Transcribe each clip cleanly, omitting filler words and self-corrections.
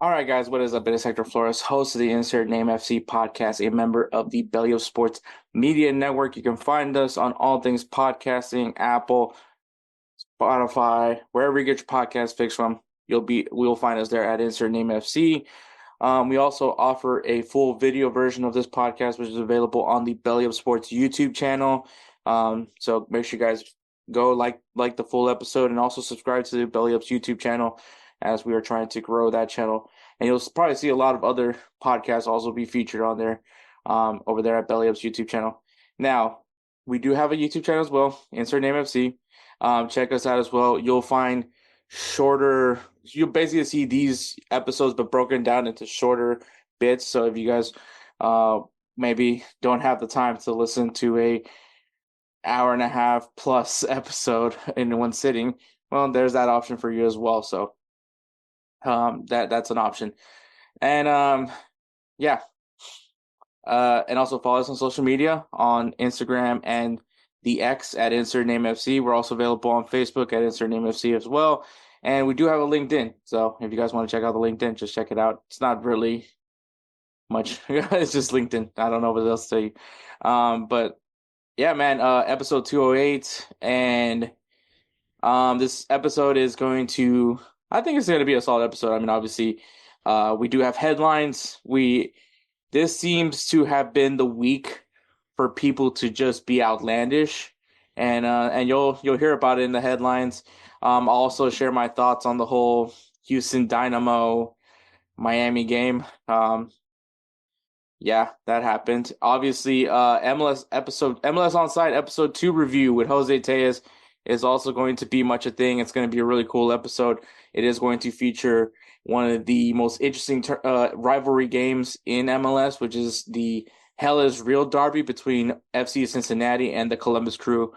All right, guys, what is up? It is Hector Flores, host of the Insert Name FC podcast, a member of the Belly of Sports Media Network. You can find us on all things podcasting, Apple, Spotify, wherever you get your podcast fix from. We'll find us there at Insert Name FC. We also offer a full video version of this podcast, which is available on the Belly of Sports YouTube channel. So make sure you guys go like the full episode and also subscribe to the Belly Up's YouTube channel as we are trying to grow that channel. And you'll probably see a lot of other podcasts also be featured on there over there at Belly Up's YouTube channel. Now, we do have a YouTube channel as well, Insert Name FC. Check us out as well. You'll find you'll basically see these episodes but broken down into shorter bits. So if you guys maybe don't have the time to listen to a hour and a half plus episode in one sitting, well, there's that option for you as well. So that's an option. And yeah. And also follow us on social media on Instagram and the X at Insert Name FC. We're also available on Facebook at Insert Name FC as well. And we do have a LinkedIn. So if you guys want to check out the LinkedIn, just check it out. It's not really much. It's just LinkedIn. I don't know what else to tell you. But yeah, man, episode 208. And this episode is I think it's going to be a solid episode. I mean, obviously, we do have headlines. This seems to have been the week for people to just be outlandish, and you'll hear about it in the headlines. I'll also share my thoughts on the whole Houston Dynamo Miami game. Yeah, that happened. Obviously, MLS Onside episode 2 review with Jose Tellez is also going to be much a thing. It's going to be a really cool episode. It is going to feature one of the most interesting rivalry games in MLS, which is the Hell is Real derby between FC Cincinnati and the Columbus Crew,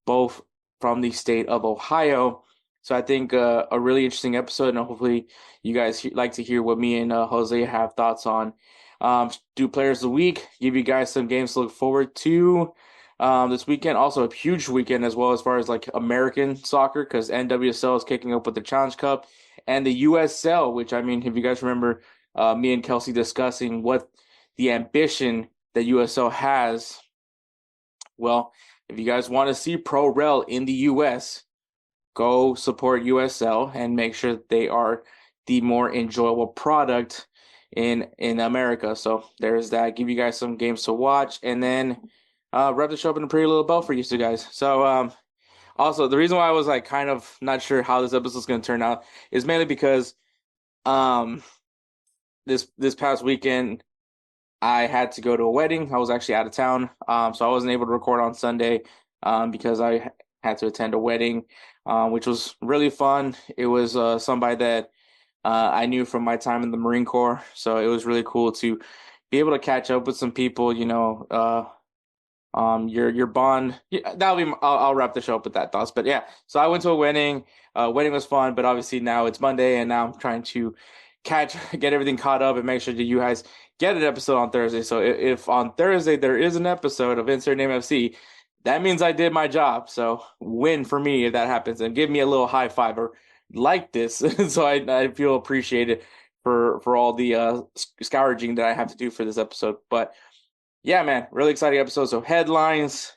both from the state of Ohio. So I think a really interesting episode, and hopefully you guys like to hear what me and Jose have thoughts on. Do players of the week, give you guys some games to look forward to this weekend. Also a huge weekend as well as far as like American soccer, because NWSL is kicking up with the Challenge Cup and the USL, which, I mean, if you guys remember me and Kelsey discussing what the ambition that USL has, well, if you guys want to see Pro Rel in the US, go support USL and make sure that they are the more enjoyable product in America. So there's that. Give you guys some games to watch, and then wrap the show up in a pretty little bow for you two guys. So also, the reason why I was like kind of not sure how this episode is going to turn out is mainly because this past weekend I had to go to a wedding. I was actually out of town, so I wasn't able to record on Sunday because I had to attend a wedding, which was really fun. It was somebody that I knew from my time in the Marine Corps, so it was really cool to be able to catch up with some people, your bond. Yeah, I'll wrap the show up with that thoughts. But yeah, so I went to a wedding. Wedding was fun, but obviously now it's Monday, and now I'm trying to get everything caught up and make sure that you guys get an episode on Thursday. So if on Thursday there is an episode of Insert Name FC, that means I did my job. So win for me if that happens, and give me a little high five or like this, so I feel appreciated for all the scourging that I have to do for this episode. But yeah, man, really exciting episode. So headlines,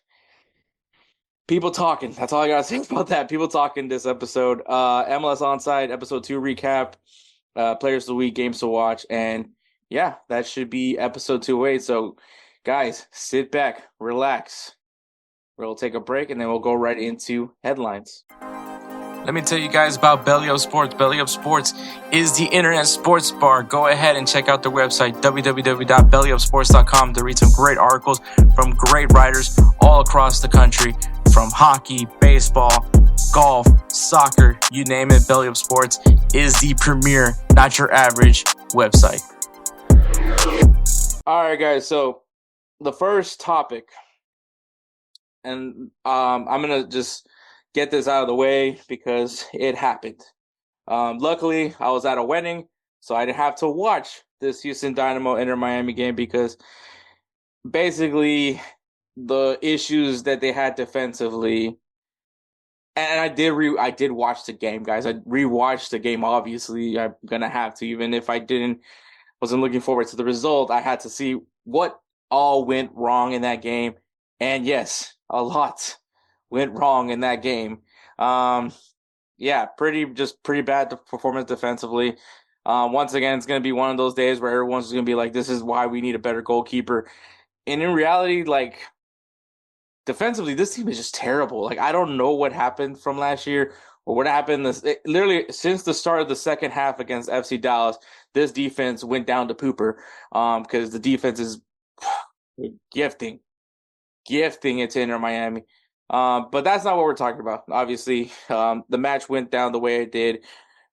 people talking. That's all I gotta say about that. People talking this episode. MLS Onside episode 2 recap, players of the week, games to watch, and yeah, that should be episode 208. So guys, sit back, relax. We'll take a break, and then we'll go right into headlines. Let me tell you guys about Belly Up Sports. Belly Up Sports is the internet sports bar. Go ahead and check out their website, www.bellyupsports.com, to read some great articles from great writers all across the country, from hockey, baseball, golf, soccer, you name it. Belly Up Sports is the premier, not your average website. All right, guys. So the first topic, and I'm going to just get this out of the way because it happened. Luckily, I was at a wedding, so I didn't have to watch this Houston Dynamo Inter Miami game because basically the issues that they had defensively And I did watch the game, guys. I rewatched the game. Obviously, I'm gonna have to, even if I wasn't looking forward to the result. I had to see what all went wrong in that game. And yes, a lot went wrong in that game. Um, yeah, pretty bad performance defensively. Once again, it's going to be one of those days where everyone's going to be like, this is why we need a better goalkeeper. And in reality, like, defensively, this team is just terrible. Like, I don't know what happened from last year or what happened literally since the start of the second half against FC Dallas. This defense went down to pooper because the defense is gifting it to Inter Miami. But that's not what we're talking about. Obviously, the match went down the way it did.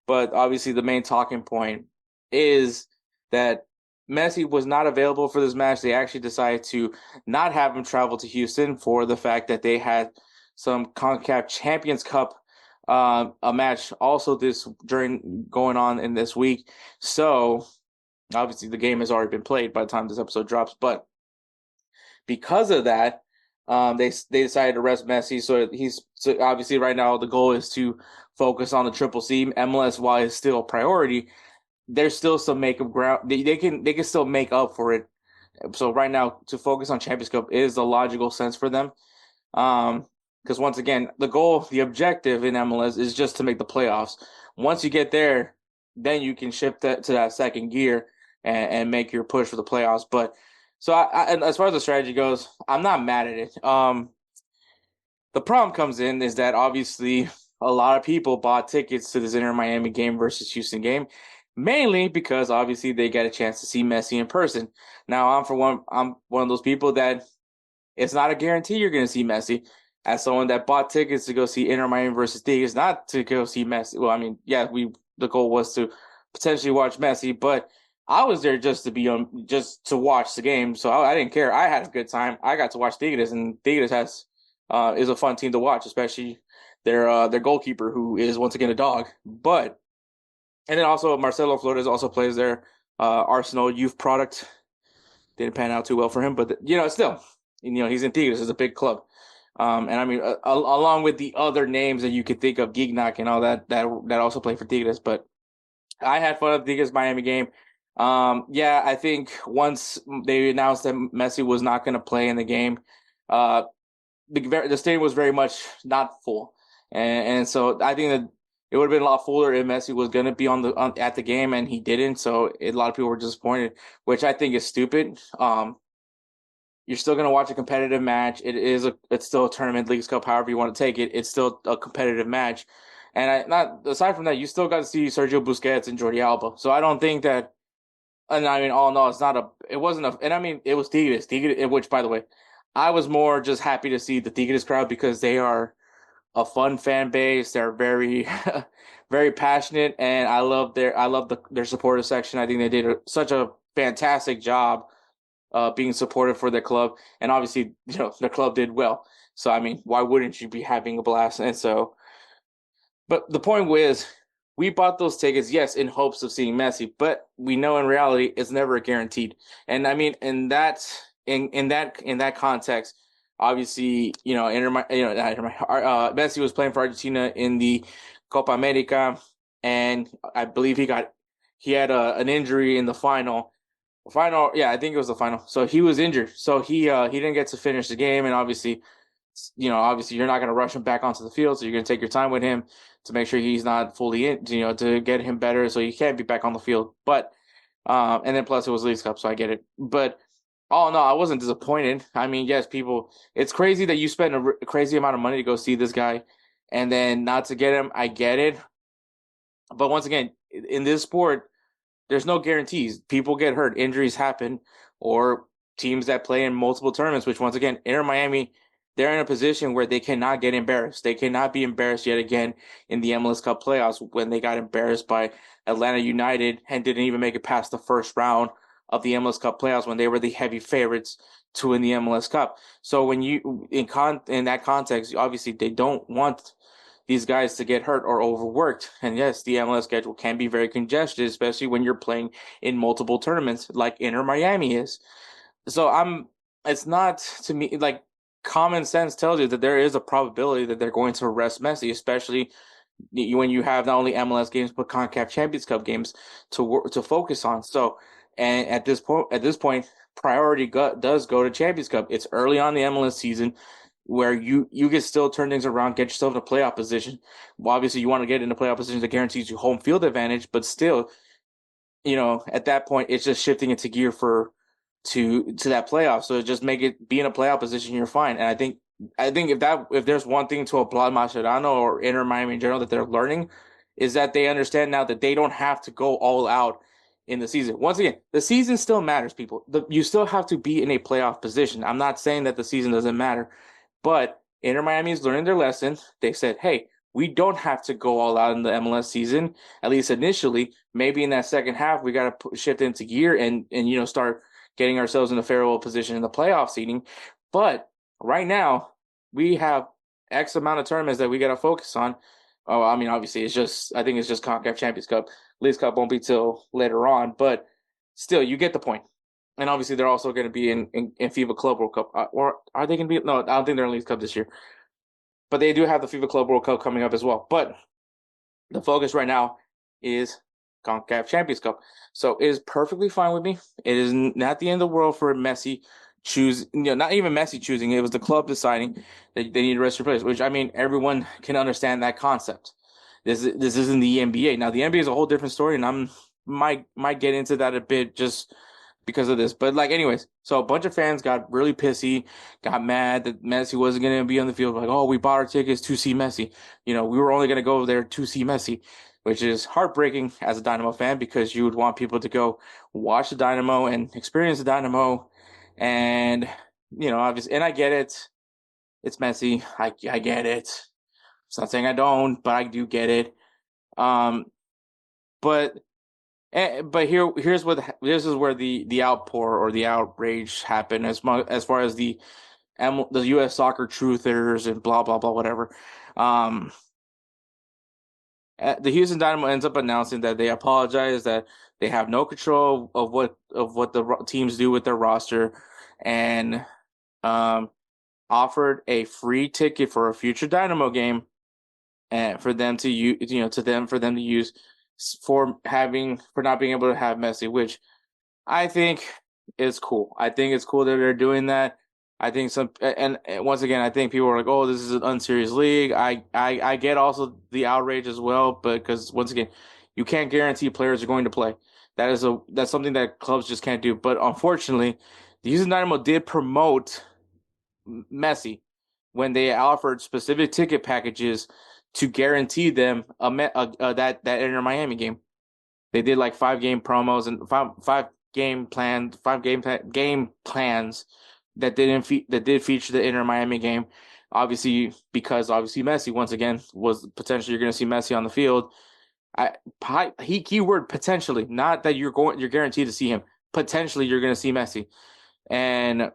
But obviously, the main talking point is that Messi was not available for this match. They actually decided to not have him travel to Houston for the fact that they had some CONCACAF Champions Cup a match also this during going on in this week. So obviously, the game has already been played by the time this episode drops. But because of that, they decided to rest Messi. So obviously right now the goal is to focus on the Triple C. MLS, while it's still a priority, there's still some makeup ground. They can still make up for it. So right now to focus on Champions Cup is the logical sense for them. Because once again, the objective in MLS is just to make the playoffs. Once you get there, then you can shift that to that second gear and make your push for the playoffs. But so and as far as the strategy goes, I'm not mad at it. The problem comes in is that obviously a lot of people bought tickets to this Inter Miami game versus Houston game, mainly because obviously they get a chance to see Messi in person. Now I'm one of those people that it's not a guarantee you're going to see Messi. As someone that bought tickets to go see Inter Miami versus Tigres, not to go see Messi. Well, I mean, yeah, the goal was to potentially watch Messi, but I was there just to be on, just to watch the game. So I didn't care. I had a good time. I got to watch Tigres, and Tigres is a fun team to watch, especially their goalkeeper, who is once again a dog. But and then also Marcelo Flores also plays their Arsenal youth product. Didn't pan out too well for him, but still, he's in Tigres. It's a big club. And I mean, along with the other names that you could think of, Gignac and all that also play for Tigres. But I had fun at the Tigres Miami game. Yeah, I think once they announced that Messi was not going to play in the game, the stadium was very much not full, and so I think that it would have been a lot fuller if Messi was going to be at the game and he didn't. So a lot of people were disappointed, which I think is stupid. You're still going to watch a competitive match. It's still a tournament, Leagues Cup, however you want to take it. It's still a competitive match. And not aside from that, you still got to see Sergio Busquets and Jordi Alba. So I don't think that, and I mean, all in all, it wasn't and I mean, it was Tigres, which by the way, I was more just happy to see the Tigres crowd because they are a fun fan base. They're very, very passionate, and their supporter section. I think they did such a fantastic job being supportive for their club, and obviously, the club did well. So I mean, why wouldn't you be having a blast? And so, but the point was, we bought those tickets, yes, in hopes of seeing Messi, but we know in reality it's never guaranteed. And I mean, in that context, obviously, Messi was playing for Argentina in the Copa America, and I believe he had an injury in the final. Final, yeah, I think it was the final. So he was injured, so he didn't get to finish the game, and obviously you're not going to rush him back onto the field, so you're going to take your time with him to make sure he's not fully in, to get him better, so he can't be back on the field. But and then plus it was Leagues Cup, so I get it. But oh no, I wasn't disappointed. I mean, yes, it's crazy that you spend a crazy amount of money to go see this guy, and then not to get him. I get it, but once again, in this sport, there's no guarantees. People get hurt, injuries happen, or teams that play in multiple tournaments, which once again, Inter Miami, they're in a position where they cannot get embarrassed. They cannot be embarrassed yet again in the MLS Cup playoffs when they got embarrassed by Atlanta United and didn't even make it past the first round of the MLS Cup playoffs when they were the heavy favorites to win the MLS Cup. So when in that context, obviously they don't want these guys to get hurt or overworked. And yes, the MLS schedule can be very congested, especially when you're playing in multiple tournaments like Inter Miami is. So it's not to me like common sense tells you that there is a probability that they're going to rest Messi, especially when you have not only MLS games but CONCACAF Champions Cup games to focus on. So, and at this point, priority does go to Champions Cup. It's early on the MLS season where you can still turn things around, get yourself in a playoff position. Well, obviously, you want to get in a playoff position that guarantees you home field advantage, but still, at that point, it's just shifting into gear to that playoff. So just make it be in a playoff position, you're fine. And I think if there's one thing to applaud Mascherano or Inter Miami in general that they're learning, is that they understand now that they don't have to go all out in the season. Once again, the season still matters, people. You still have to be in a playoff position. I'm not saying that the season doesn't matter, but Inter Miami is learning their lesson. They said, hey, we don't have to go all out in the MLS season, at least initially. Maybe in that second half, we got to shift into gear and start getting ourselves in a favorable position in the playoff seeding. But right now, we have X amount of tournaments that we got to focus on. Oh, I mean, obviously, I think it's just CONCACAF Champions Cup. Leagues Cup won't be till later on, but still, you get the point. And obviously, they're also going to be in FIBA Club World Cup. Or are they going to be? No, I don't think they're in Leagues Cup this year. But they do have the FIBA Club World Cup coming up as well. But the focus right now is CONCACAF Champions Cup. So it is perfectly fine with me. It is not the end of the world for Messi not even Messi choosing. It was the club deciding that they need to rest your players, which, I mean, everyone can understand that concept. This isn't the NBA. Now, the NBA is a whole different story, and I might get into that a bit just because of this. But, anyways, so a bunch of fans got really pissy, got mad that Messi wasn't going to be on the field. Like, oh, we bought our tickets to see Messi. We were only going to go there to see Messi, which is heartbreaking as a Dynamo fan because you would want people to go watch the Dynamo and experience the Dynamo. And, obviously, and I get it. It's Messi. I get it. It's not saying I don't, but I do get it. But this is where the outpour or the outrage happened as far as the U.S. soccer truthers and blah blah blah whatever. The Houston Dynamo ends up announcing that they apologize, that they have no control of what the teams do with their roster, and offered a free ticket for a future Dynamo game, and for them to use, for them to use for not being able to have Messi, which I think is cool. I think it's cool that they're doing that. I think and once again, I think people are like, "Oh, this is an unserious league." I get also the outrage as well, but because once again, you can't guarantee players are going to play. That's something that clubs just can't do. But unfortunately, the Houston Dynamo did promote Messi when they offered specific ticket packages to guarantee them that Inter Miami game. They did 5-game promos and five game plans that did feature the Inter Miami game. Obviously, because Messi once again was potentially you're going to see Messi on the field. Keyword potentially, not that you're guaranteed to see him. Potentially, you're going to see Messi, and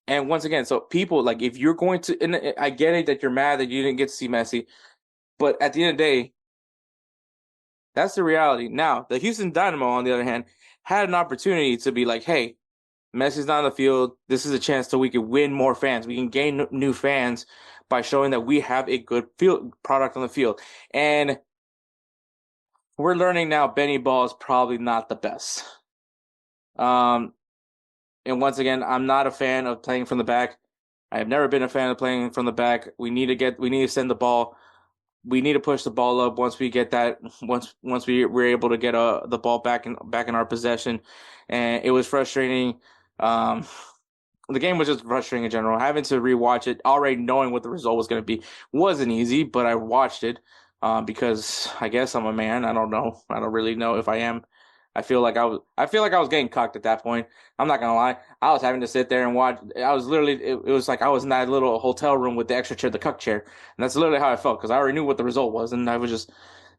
once again, so people if you're going to, and I get it that you're mad that you didn't get to see Messi, but at the end of the day, that's the reality. Now, the Houston Dynamo, on the other hand, had an opportunity to be like, hey, Messi's not on the field. This is a chance so we can win more fans. We can gain new fans by showing that we have a good field product on the field. And we're learning now Benny Ball is probably not the best. And once again, I'm not a fan of playing from the back. I have never been a fan of playing from the back. We need to send the ball. We need to push the ball up once we get that. Once we're able to get the ball back in our possession, and it was frustrating. The game was just frustrating in general. Having to rewatch it, already knowing what the result was going to be, wasn't easy. But I watched it because I guess I'm a man. I don't know. I don't really know if I am. I feel like I was getting cocked at that point. I'm not gonna lie. I was having to sit there and watch. I was literally. It was like I was in that little hotel room with the extra chair, the cuck chair, and that's literally how I felt because I already knew what the result was, and I was just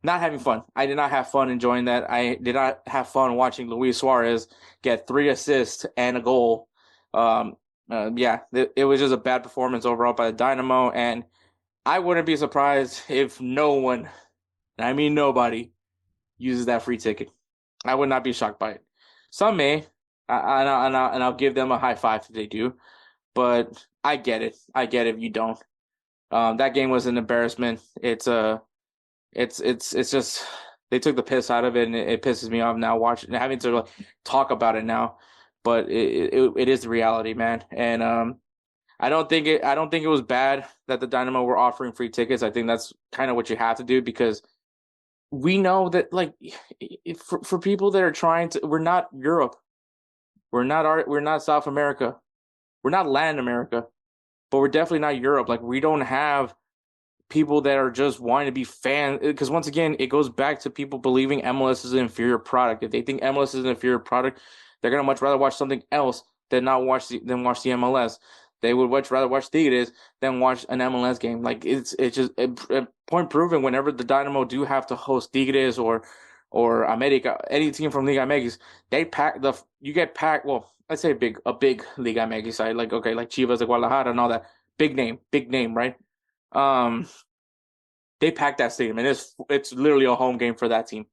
not having fun. I did not have fun enjoying that. I did not have fun watching Luis Suarez get 3 assists and a goal. It was just a bad performance overall by the Dynamo, and I wouldn't be surprised if no one, I mean nobody, uses that free ticket. I would not be shocked by it. Some may, and I'll give them a high five if they do. But I get it. I get it if you don't. That game was an embarrassment. It's just they took the piss out of it, and it pisses me off now watching having to like talk about it now. But it is the reality, man. And I don't think it was bad that the Dynamo were offering free tickets. I think that's kind of what you have to do because we know that like for people that are trying to, we're not Europe, we're not South America, we're not Latin America, but we're definitely not Europe. Like we don't have people that are just wanting to be fans because once again it goes back to people believing MLS is an inferior product. If they think MLS is an inferior product, they're gonna much rather watch something else than watch the MLS. They would much rather watch Tigres than watch an MLS game. Like it's just point proven. Whenever the Dynamo do have to host Tigres or America, any team from Liga MX, they pack the you get packed. Well, I'd say a big Liga MX side like okay like Chivas, like Guadalajara, and all that big name, right? Um, they packed that stadium, and it's literally a home game for that team.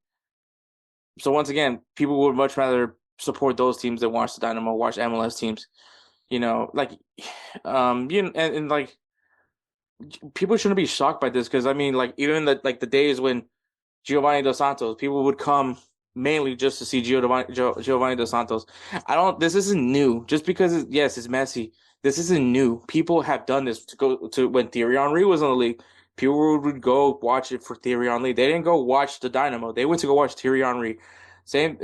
So once again, people would much rather support those teams than watch the Dynamo, watch MLS teams. You know, like, and like people shouldn't be shocked by this because I mean, like even the days when Giovanni Dos Santos, people would come mainly just to see Giovanni Dos Santos. I don't. This isn't new. Just because yes, it's Messi. This isn't new. People have done this to go to when Thierry Henry was in the league. People would go watch it for Thierry Henry. They didn't go watch the Dynamo. They went to go watch Thierry Henry. Same,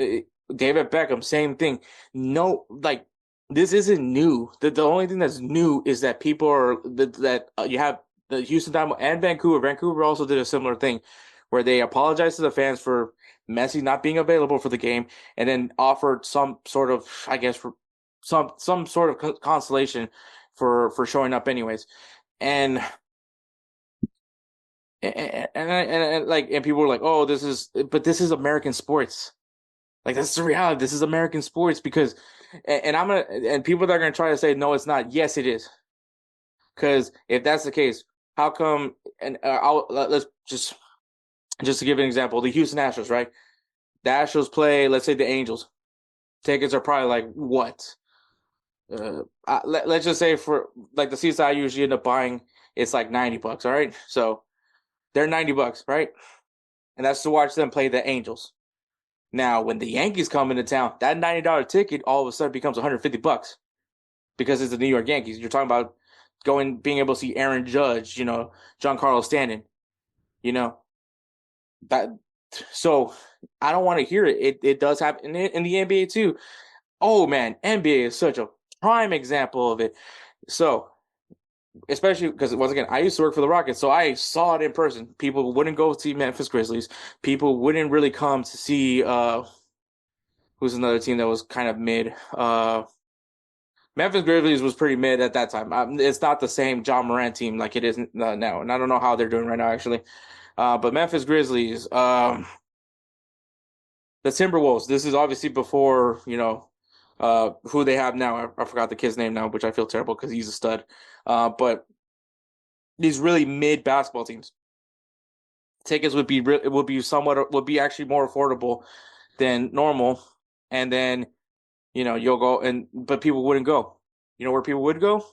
David Beckham. Same thing. No, like this isn't new. The only thing that's new is that people are that you have the Houston Dynamo and Vancouver. Vancouver also did a similar thing where they apologized to the fans for Messi not being available for the game, and then offered some sort of, I guess, for some sort of consolation for showing up anyways. And and people were like, oh, this is American sports. Like that's the reality. This is American sports because, and people that are gonna try to say no, it's not. Yes, it is. Because if that's the case, how come? And let's just to give an example, the Houston Astros, right? The Astros play, let's say the Angels. Tickets are probably like what? Let's just say for like the seats I usually end up buying, it's like $90. All right, so they're $90, right? And that's to watch them play the Angels. Now, when the Yankees come into town, that $90 ticket all of a sudden becomes $150 because it's the New York Yankees. You're talking about being able to see Aaron Judge, Giancarlo Stanton, you know that. So I don't want to hear it. It does happen in the NBA too. Oh man, NBA is such a prime example of it. So especially because once again, I used to work for the Rockets, so I saw it in person. People wouldn't go see Memphis Grizzlies. People wouldn't really come to see who's another team that was kind of mid. Memphis Grizzlies was pretty mid at that time. It's not the same John Morant team like it is now, and I don't know how they're doing right now actually. But Memphis Grizzlies, the Timberwolves. This is obviously before who they have now. I forgot the kid's name now, which I feel terrible because he's a stud. But these really mid basketball teams, tickets would be actually more affordable than normal, and then you'll go but people wouldn't go. You know where people would go?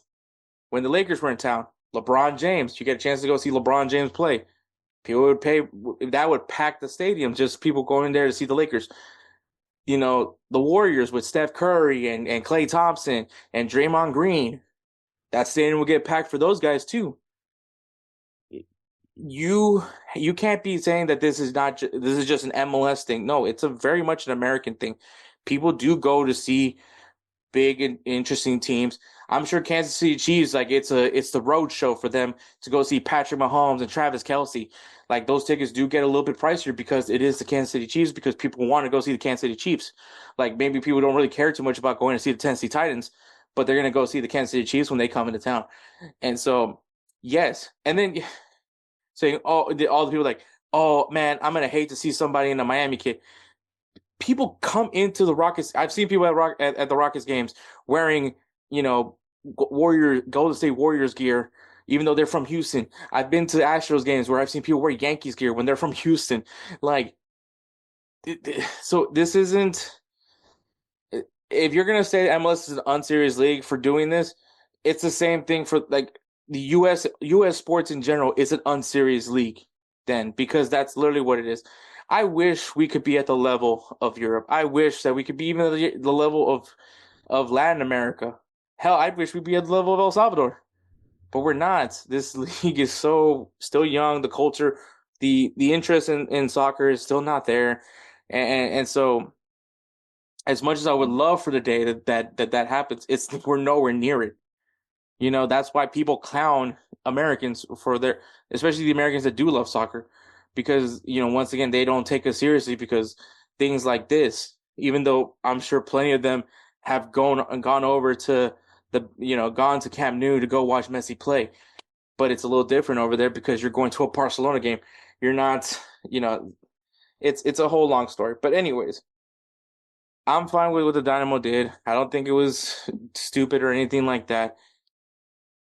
When the Lakers were in town. LeBron James, you get a chance to go see LeBron James play. People would pay, that would pack the stadium, just people going there to see the Lakers. The Warriors with Steph Curry and Klay Thompson and Draymond Green. That stadium will get packed for those guys too. You can't be saying that this is just an MLS thing. No, it's a very much an American thing. People do go to see big and interesting teams. I'm sure Kansas City Chiefs, like it's the road show for them to go see Patrick Mahomes and Travis Kelce. Like those tickets do get a little bit pricier because it is the Kansas City Chiefs because people want to go see the Kansas City Chiefs. Like maybe people don't really care too much about going to see the Tennessee Titans, but they're gonna go see the Kansas City Chiefs when they come into town. And so yes, and then saying all the people like, oh man, I'm gonna hate to see somebody in a Miami kit. People come into the Rockets. I've seen people at the Rockets games wearing, Golden State Warriors gear, even though they're from Houston. I've been to Astros games where I've seen people wear Yankees gear when they're from Houston. Like, so this isn't. If you're gonna say MLS is an unserious league for doing this, it's the same thing for like the US sports in general is an unserious league then because that's literally what it is. I wish we could be at the level of Europe. I wish that we could be even the level of Latin America. Hell, I wish we'd be at the level of El Salvador, but we're not. This league is so still young. The culture, the interest in soccer is still not there, and so as much as I would love for the day that happens, we're nowhere near it. You know, that's why people clown Americans for their, especially the Americans that do love soccer, because, you know, once again, they don't take us seriously because things like this, even though I'm sure plenty of them have gone over to gone to Camp Nou to go watch Messi play. But it's a little different over there because you're going to a Barcelona game. You're not, you know, it's a whole long story. But anyways, I'm fine with what the Dynamo did. I don't think it was stupid or anything like that.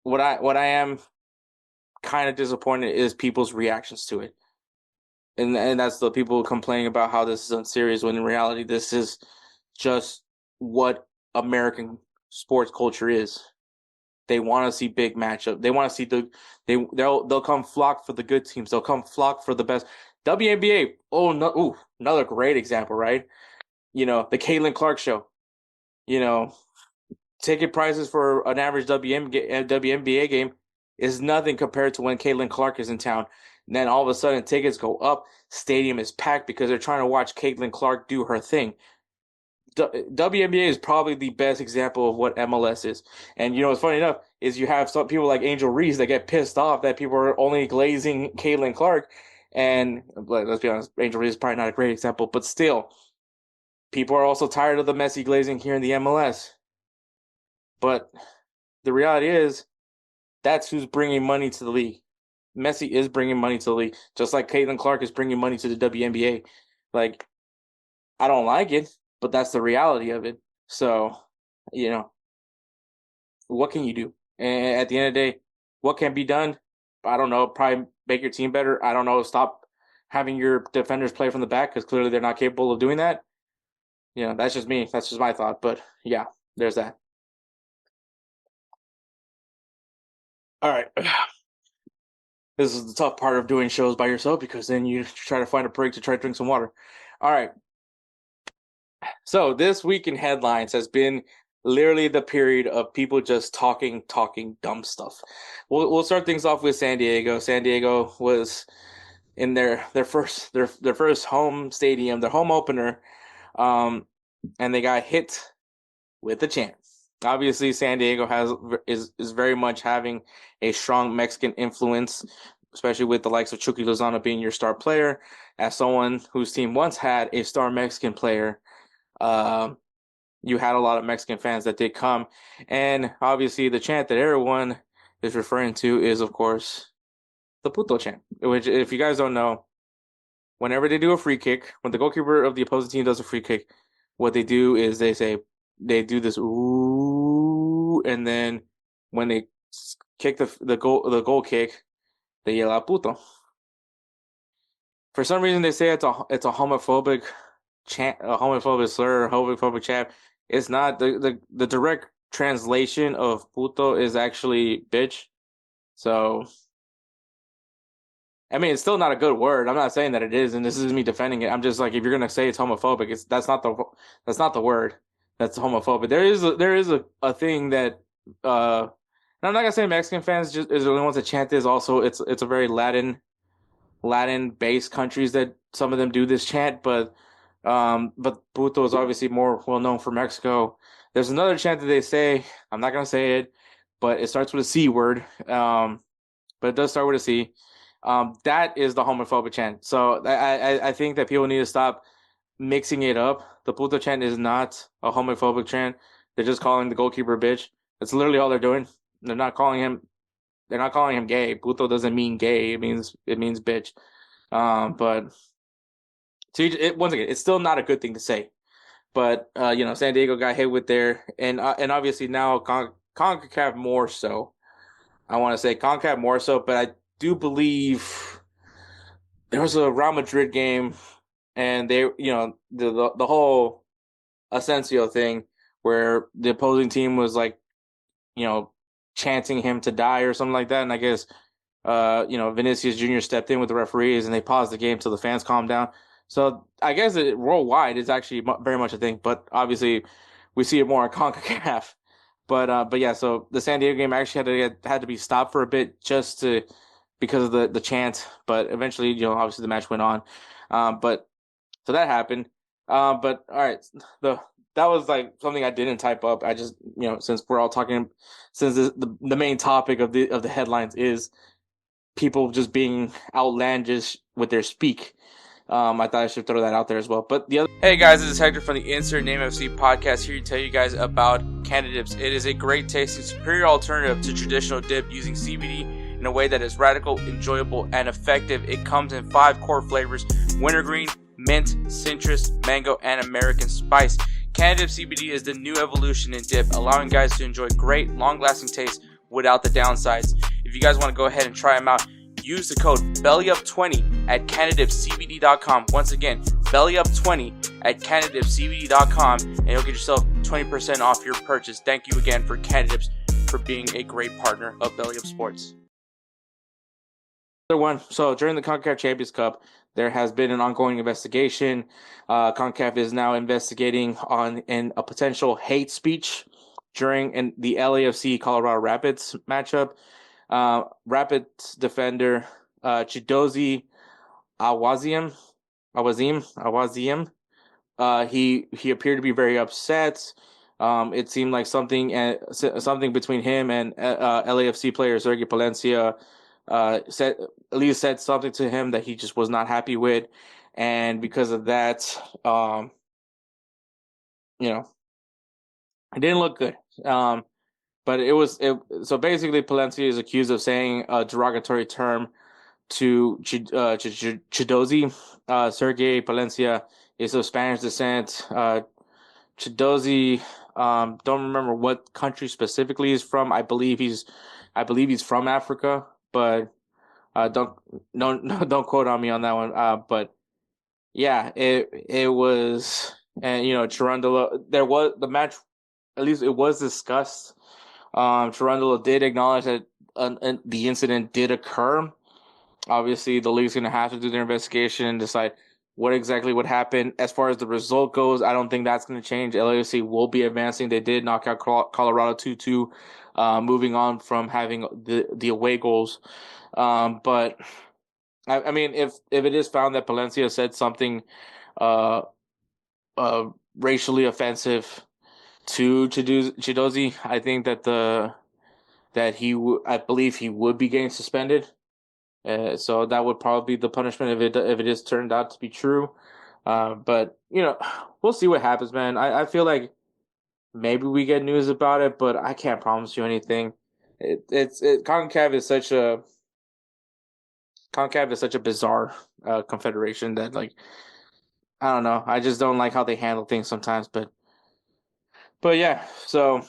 What I am kind of disappointed is people's reactions to it. And that's the people complaining about how this is unserious when in reality this is just what American sports culture is. They want to see big matchup. They want to see they'll come flock for the good teams. They'll come flock for the best. WNBA. Oh no, ooh, another great example, right? You know, the Caitlin Clark show. You know, ticket prices for an average WNBA game is nothing compared to when Caitlin Clark is in town. And then all of a sudden tickets go up, stadium is packed because they're trying to watch Caitlin Clark do her thing. WNBA is probably the best example of what MLS is. And you know what's funny enough is you have some people like Angel Reese that get pissed off that people are only glazing Caitlin Clark. And let's be honest, Angel Reese is probably not a great example, but still, people are also tired of the Messi glazing here in the MLS. But the reality is, that's who's bringing money to the league. Messi is bringing money to the league, just like Caitlin Clark is bringing money to the WNBA. Like, I don't like it, but that's the reality of it. So, you know, what can you do? And at the end of the day, what can be done? I don't know. Probably make your team better. I don't know. Stop having your defenders play from the back because clearly they're not capable of doing that. You know, that's just me. That's just my thought. But yeah, there's that. All right. This is the tough part of doing shows by yourself because then you try to find a break to try to drink some water. All right. So this week in headlines has been literally the period of people just talking dumb stuff. We'll start things off with San Diego. San Diego was in their first home stadium, their home opener, and they got hit with a chant. Obviously, San Diego is very much having a strong Mexican influence, especially with the likes of Chucky Lozano being your star player. As someone whose team once had a star Mexican player, uh, you had a lot of Mexican fans that did come, and obviously the chant that everyone is referring to is, of course, the puto chant. Which, if you guys don't know, whenever they do a free kick, when the goalkeeper of the opposing team does a free kick, what they do is they do this ooh, and then when they kick the goal kick, they yell out puto. For some reason, they say it's a homophobic chant, a homophobic slur, a homophobic chant. It's not. The direct translation of puto is actually bitch. So I mean, it's still not a good word. I'm not saying that it is, and this is me defending it. I'm just like, if you're gonna say it's homophobic, that's not the word. That's homophobic. There is a thing that and I'm not gonna say Mexican fans just is the only ones that chant this. Also, it's a very Latin based countries that some of them do this chant, but puto is obviously more well known for Mexico. There's another chant that they say. I'm not gonna say it, but it starts with a C word. But it does start with a C. That is the homophobic chant. So I think that people need to stop mixing it up. The puto chant is not a homophobic chant. They're just calling the goalkeeper a bitch. That's literally all they're doing. They're not calling him. They're not calling him gay. Puto doesn't mean gay. It means bitch. But once again, it's still not a good thing to say. But San Diego got hit with there, and obviously now CONCACAF more so. I want to say CONCACAF more so, but I do believe there was a Real Madrid game, and they, the whole Asensio thing, where the opposing team was like, you know, chanting him to die or something like that. And I guess Vinicius Jr. stepped in with the referees and they paused the game till the fans calmed down. So I guess worldwide is actually very much a thing, but obviously we see it more on CONCACAF. But yeah, so the San Diego game actually had to be stopped for a bit because of the chant. But eventually, obviously the match went on. But so that happened. But all right, that was like something I didn't type up. I just since we're all talking, since the main topic of the headlines is people just being outlandish with their speak. I thought I should throw that out there as well. But hey guys, this is Hector from the Insert Name FC podcast here to tell you guys about Canadips. It is a great tasting, superior alternative to traditional dip using CBD in a way that is radical, enjoyable, and effective. It comes in 5 core flavors: wintergreen, mint, citrus, mango, and American spice. Canadips CBD is the new evolution in dip, allowing guys to enjoy great, long-lasting taste without the downsides. If you guys want to go ahead and try them out, use the code BELLYUP20 at CanadipsCBD.com. Once again, BELLYUP20 at CanadipsCBD.com, and you'll get yourself 20% off your purchase. Thank you again for Canadips for being a great partner of Belly Up Sports. So during the CONCACAF Champions Cup, there has been an ongoing investigation. CONCACAF is now investigating in a potential hate speech during the LAFC Colorado Rapids matchup. Rapids defender Chidozie Awaziem. He appeared to be very upset. It seemed like something between him and LAFC player Sergio Palencia said something to him that he just was not happy with, and because of that, it didn't look good. But so basically Palencia is accused of saying a derogatory term to Chidozie. Sergey Palencia is of Spanish descent. Chidozie, don't remember what country specifically he's from. I believe he's from Africa, but don't quote on me on that one. But yeah, it was, and Cherundolo, there was the match, at least it was discussed. Cherundolo did acknowledge that the incident did occur. Obviously, the league's going to have to do their investigation and decide what exactly would happen. As far as the result goes, I don't think that's going to change. LAFC will be advancing. They did knock out Colorado 2-2, moving on from having the away goals. But I mean, if it is found that Palencia said something racially offensive to Chidozie, I think I believe he would be getting suspended. So that would probably be the punishment if it is turned out to be true. But we'll see what happens, man. I feel like maybe we get news about it, but I can't promise you anything. CONCACAF is such a bizarre confederation that, like, I don't know. I just don't like how they handle things sometimes. But yeah, so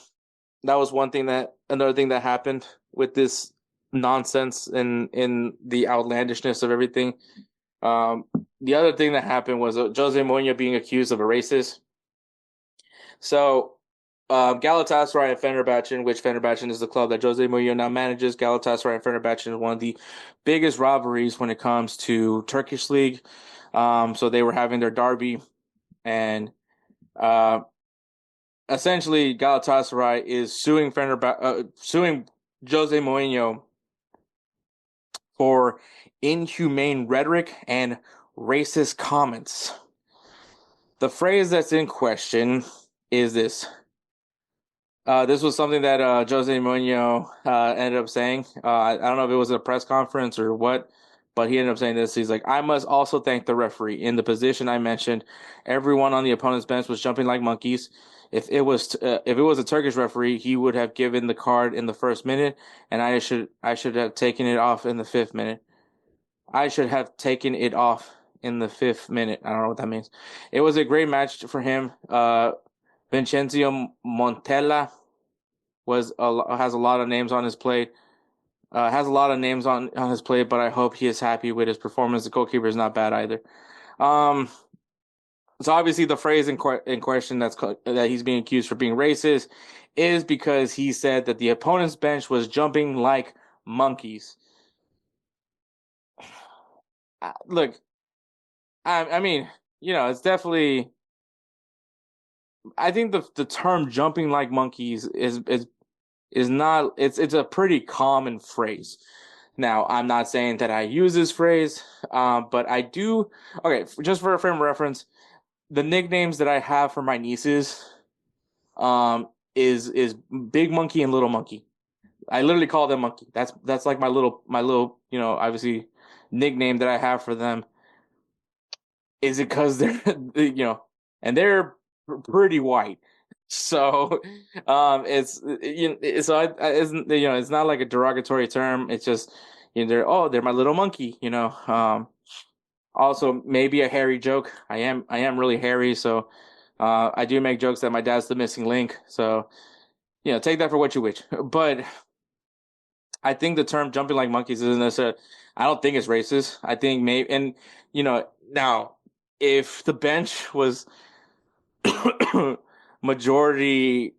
that was another thing that happened with this nonsense in the outlandishness of everything. The other thing that happened was Jose Mourinho being accused of a racist. So Galatasaray and Fenerbahce, which Fenerbahce is the club that Jose Mourinho now manages. Galatasaray and Fenerbahce is one of the biggest rivalries when it comes to Turkish league. So they were having their derby, and essentially Galatasaray is suing suing Jose Mourinho for inhumane rhetoric and racist comments. The phrase that's in question is this. This was something that Jose Mourinho ended up saying. I don't know if it was a press conference or what, but he ended up saying this. He's like, "I must also thank the referee. In the position I mentioned, everyone on the opponent's bench was jumping like monkeys. If it was a Turkish referee, he would have given the card in the first minute, and I should have taken it off in the 5th minute. I should have taken it off in the 5th minute. I don't know what that means. It was a great match for him. Vincenzo Montella has a lot of names on his plate. Has a lot of names on his plate, but I hope he is happy with his performance. The goalkeeper is not bad either. So obviously the phrase in question that he's being accused for being racist is because he said that the opponent's bench was jumping like monkeys. Look, I mean, it's definitely. I think the term "jumping like monkeys" is not. It's a pretty common phrase. Now, I'm not saying that I use this phrase, but I do. Okay, just for a frame of reference, the nicknames that I have for my nieces, is Big Monkey and Little Monkey. I literally call them Monkey. That's like my little obviously nickname that I have for them. Is it because they're and they're pretty white. So it's so it's not like a derogatory term. It's just they're my little monkey. Also maybe a hairy joke. I am really hairy, so I do make jokes that my dad's the missing link. So take that for what you wish. But I think the term "jumping like monkeys" isn't necessarily. I don't think it's racist. I think maybe, and now if the bench was majority,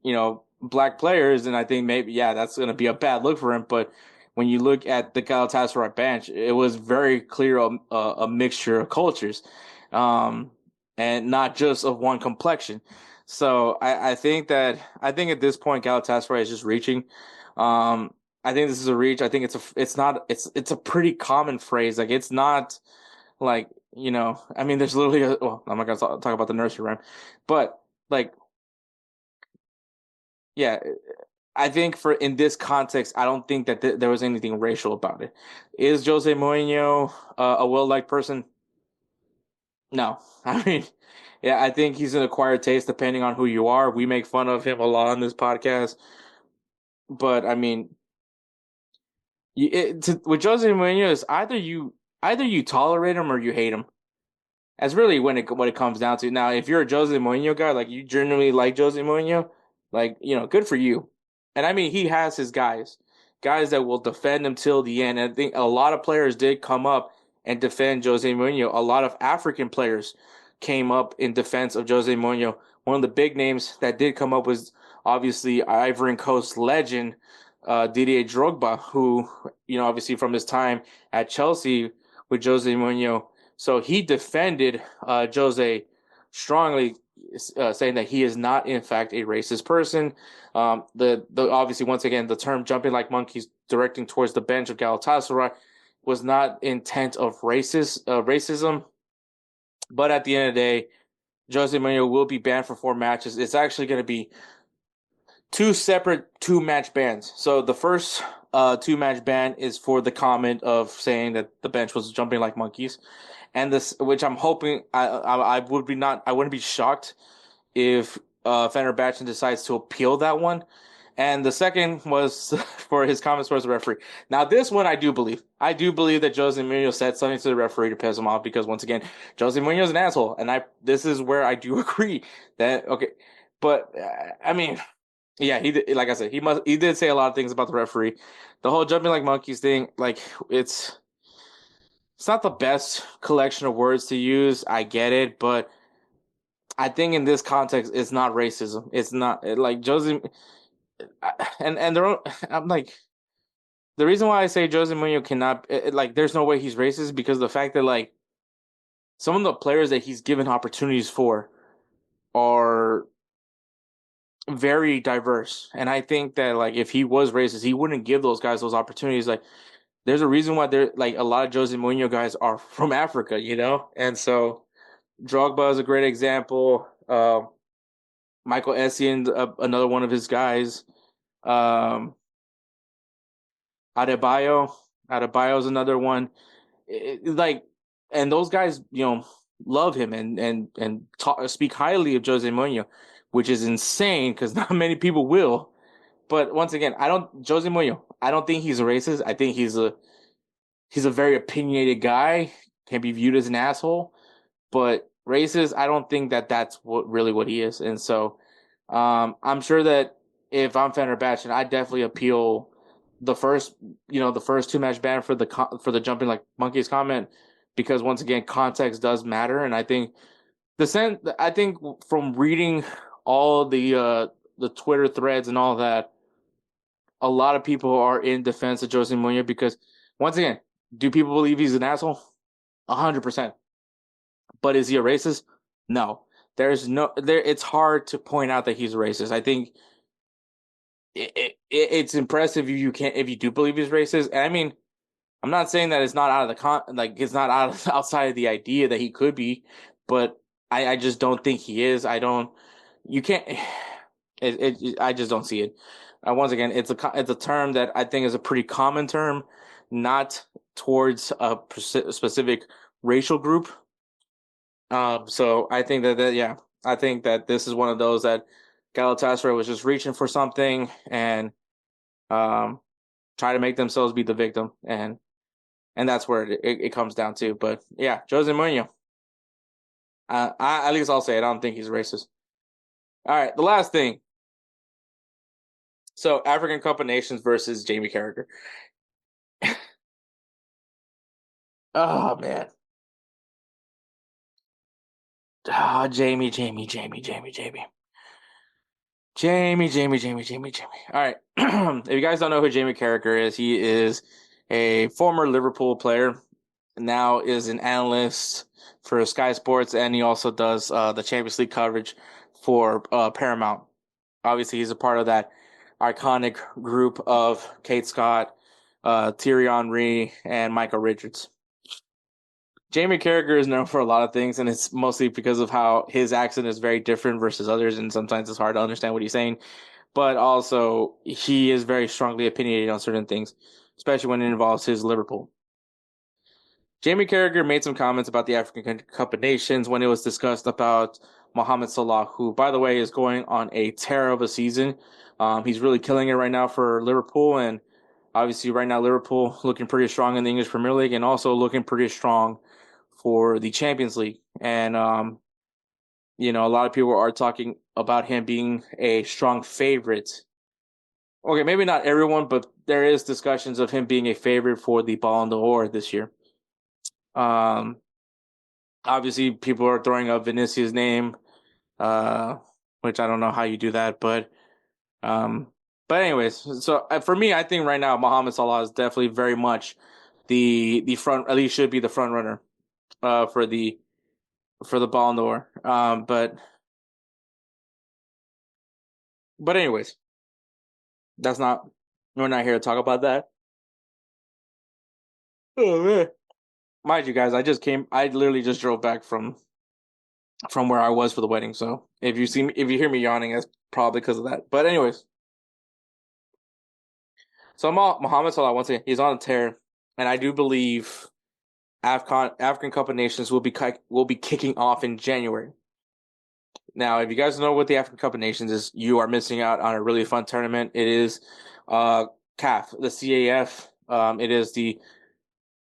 black players, then I think maybe that's going to be a bad look for him. But when you look at the Galatasaray bench, it was very clear a mixture of cultures, um, and not just of one complexion. So I think at this point Galatasaray is just reaching. I think this is a reach. I think it's a pretty common phrase. Like it's not like I mean, there's literally well, I'm not gonna talk about the nursery rhyme, but like yeah, I think for in this context, I don't think that there was anything racial about it. Is Jose Mourinho a well-liked person? No. I mean, yeah, I think he's an acquired taste depending on who you are. We make fun of him a lot on this podcast, but I mean, with Jose Mourinho, is either you tolerate him or you hate him. That's really when it comes down to. Now, if you're a Jose Mourinho guy, like you genuinely like Jose Mourinho, like good for you. And I mean, he has his guys that will defend him till the end. And I think a lot of players did come up and defend Jose Mourinho. A lot of African players came up in defense of Jose Mourinho. One of the big names that did come up was obviously Ivory Coast legend Didier Drogba, who obviously from his time at Chelsea with Jose Mourinho. So he defended Jose strongly, saying that he is not, in fact, a racist person. The obviously once again the term "jumping like monkeys" directing towards the bench of Galatasaray was not intent of racism. But at the end of the day, Jose Mourinho will be banned for 4 matches. It's actually going to be two separate 2 match bans. So the first 2 match ban is for the comment of saying that the bench was jumping like monkeys, and this, which I'm hoping, I wouldn't be shocked if Fenerbahce decides to appeal that one. And the second was for his comments towards the referee. Now, this one I do believe. I do believe that Jose Mourinho said something to the referee to piss him off because once again, Jose Mourinho is an asshole, and this is where I do agree that okay, but I mean. Yeah, he did, like I said, he did say a lot of things about the referee. The whole jumping like monkeys thing, like it's not the best collection of words to use. I get it, but I think in this context, it's not racism. It's not like Jose and I'm like the reason why I say Jose Mourinho cannot like there's no way he's racist because of the fact that like some of the players that he's given opportunities for are very diverse. And I think that like if he was racist, he wouldn't give those guys those opportunities. Like there's a reason why they're like a lot of Jose Mourinho guys are from Africa, And so Drogba is a great example. Michael Essien, another one of his guys. Um, Adebayo, Adebayo is another one. Like, and those guys, love him and speak highly of Jose Mourinho, which is insane because not many people will. But once again, Jose Mourinho. I don't think he's a racist. I think he's a very opinionated guy. Can be viewed as an asshole, but racist. I don't think that that's what he is. And so, I'm sure that if I'm Fenerbahce, I definitely appeal the first 2 match ban for the jumping like monkeys comment because once again context does matter, and I think I think from reading all the Twitter threads and all that, a lot of people are in defense of Jose Mourinho because once again, do people believe he's an asshole? 100%. But is he a racist? No. There's no there. It's hard to point out that he's a racist. I think it's impressive if you can if you do believe he's racist. And I mean, I'm not saying that it's not out of it's not outside of the idea that he could be, but I just don't think he is. I don't. You can't. I just don't see it. Once again, it's a term that I think is a pretty common term, not towards a specific racial group. So I think that yeah, I think that this is one of those that Galatasaray was just reaching for something and um try to make themselves be the victim, and that's where it comes down to. But yeah, Jose Mourinho. At least I'll say it. I don't think he's racist. All right, the last thing. So African Cup of Nations versus Jamie Carragher. Oh man. Oh, Jamie. All right. If you guys don't know who Jamie Carragher is, he is a former Liverpool player, now is an analyst for Sky Sports, and he also does the Champions League coverage for Paramount. Obviously, he's a part of that iconic group of Kate Scott, Thierry Henry, and Michael Richards. Jamie Carragher is known for a lot of things, and it's mostly because of how his accent is very different versus others, and sometimes it's hard to understand what he's saying. But also, he is very strongly opinionated on certain things, especially when it involves his Liverpool. Jamie Carragher made some comments about the African Cup of Nations when it was discussed about Mohamed Salah, who, by the way, is going on a tear of a season. He's really killing it right now for Liverpool, and obviously, right now, Liverpool looking pretty strong in the English Premier League and also looking pretty strong for the Champions League. And, a lot of people are talking about him being a strong favorite. Okay, maybe not everyone, but there is discussions of him being a favorite for the Ballon d'Or this year. Um, Obviously, people are throwing up Vinicius' name, uh, which I don't know how you do that, um, but anyways, so for me, I think right now Mohamed Salah is definitely very much the front, at least should be the front runner, for the Ballon d'Or. But anyways, that's not we're not here to talk about that. Oh man, mind you, guys, I literally just drove back from where I was for the wedding. So if you hear me yawning, that's probably because of that. But anyways, so Mohamed Salah once again, he's on a tear, and I do believe African Cup of Nations will be kicking off in January. Now, if you guys know what the African Cup of Nations is, you are missing out on a really fun tournament. It is CAF, the CAF. It is the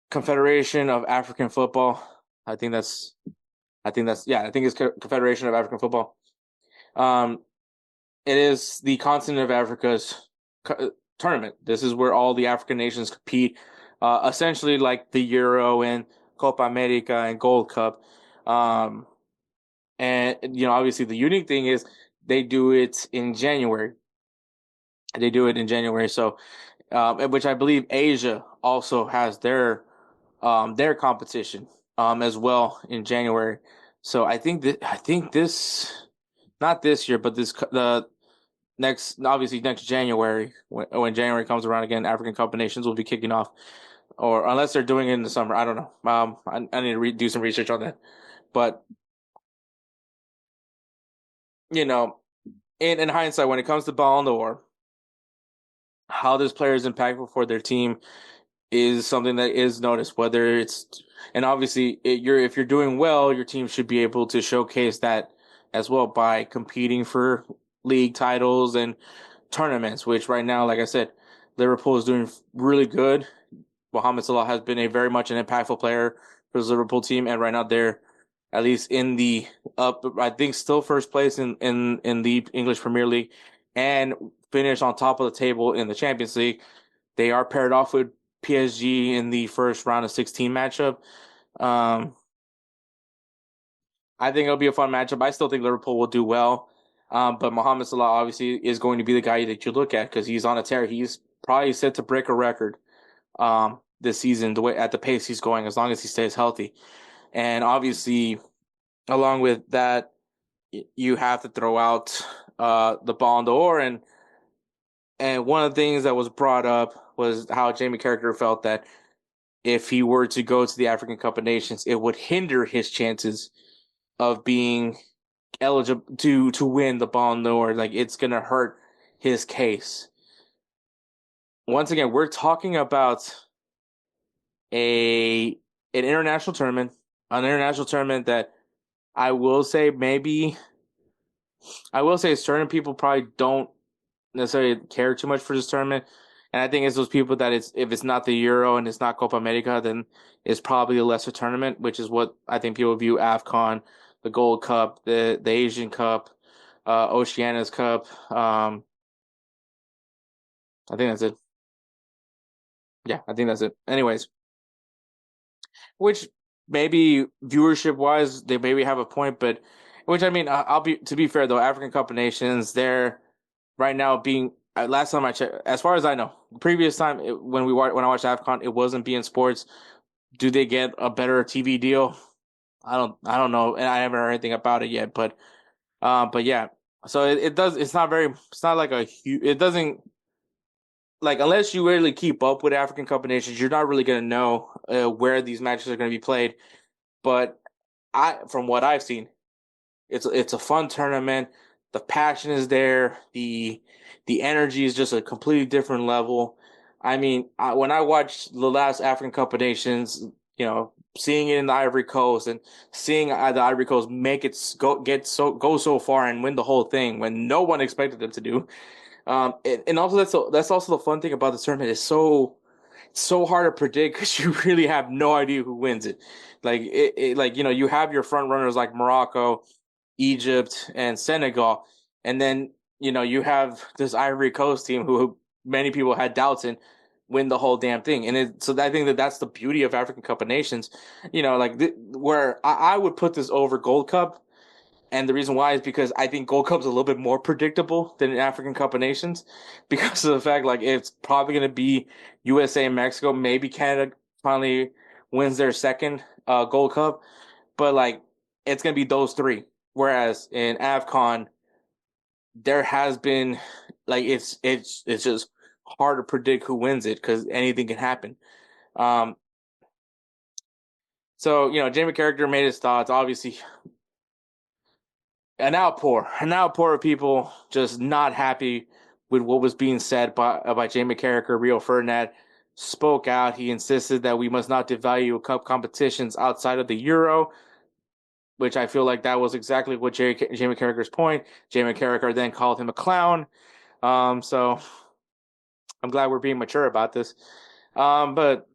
Confederation of African Football. I think that's I think it's Confederation of African Football. Um, it is the continent of Africa's tournament. This is where all the African nations compete, essentially like the Euro and Copa America and Gold Cup. Um, and obviously the unique thing is they do it in January. They do it in January, so which I believe Asia also has their competition as well in January. So I think this not this year, but this the next January when January comes around again, African Cup of Nations will be kicking off, or unless they're doing it in the summer, I don't know. I need to do some research on that, but you know, in hindsight, when it comes to Ballon d'Or, how this player is impactful for their team is something that is noticed. Whether it's and obviously if you're doing well, your team should be able to showcase that as well by competing for league titles and tournaments. Which right now, like I said, Liverpool is doing really good. Mohamed Salah has been a very much an impactful player for his Liverpool team, and right now they're at least in the up. I think still first place in the English Premier League, and finish on top of the table in the Champions League. They are paired off with PSG in the first round of 16 matchup. Um, I think it'll be a fun matchup. I still think Liverpool will do well. But Mohamed Salah obviously is going to be the guy that you look at because he's on a tear. He's probably set to break a record this season the way at the pace he's going as long as he stays healthy. And obviously, along with that, you have to throw out the Ballon d'Or. And one of the things that was brought up was how Jamie Carragher felt that if he were to go to the African Cup of Nations, it would hinder his chances of being eligible to win the Ballon d'Or. Like it's gonna hurt his case. Once again, we're talking about a an international tournament that I will say certain people probably don't necessarily care too much for this tournament. And I think it's those people that if it's not the Euro and it's not Copa America, then it's probably a lesser tournament, which is what I think people view AFCON, the Gold Cup, the Asian Cup, Oceania's Cup. I think that's it. Yeah, I think that's it. Anyways, which maybe viewership wise, they maybe have a point, but which I mean, I'll be to be fair though, African Cup of Nations, they're right now being last time I checked, as far as I know, the previous time when I watched AFCON, it wasn't being sports. Do they get a better TV deal? I don't know, and I haven't heard anything about it yet. But yeah, so it does. It's not very. It's not like a huge. It doesn't like unless you really keep up with African Cup of Nations, you're not really gonna know where these matches are gonna be played. But from what I've seen, it's a fun tournament. The passion is there. The energy is just a completely different level. I mean, when I watched the last African Cup of Nations, seeing it in the Ivory Coast and seeing the Ivory Coast make it go so far and win the whole thing when no one expected them to do. And also that's also the fun thing about the tournament. It's so hard to predict because you really have no idea who wins it. Like like you have your front runners like Morocco, Egypt, and Senegal, and then you have this Ivory Coast team who many people had doubts in win the whole damn thing. So I think that's the beauty of African Cup of Nations. Where I would put this over Gold Cup. And the reason why is because I think Gold Cup's a little bit more predictable than an African Cup of Nations because of the fact like it's probably going to be USA and Mexico. Maybe Canada finally wins their second Gold Cup, but like it's going to be those three. Whereas in AFCON, there has been like it's just hard to predict who wins it because anything can happen. Um, so Jamie Carragher made his thoughts. Obviously, an outpour of people just not happy with what was being said by Jamie Carragher. Rio Ferdinand spoke out. He insisted that we must not devalue cup competitions outside of the Euro, which I feel like that was exactly what Jamie Carragher's point. Jamie Carragher then called him a clown. So I'm glad we're being mature about this. But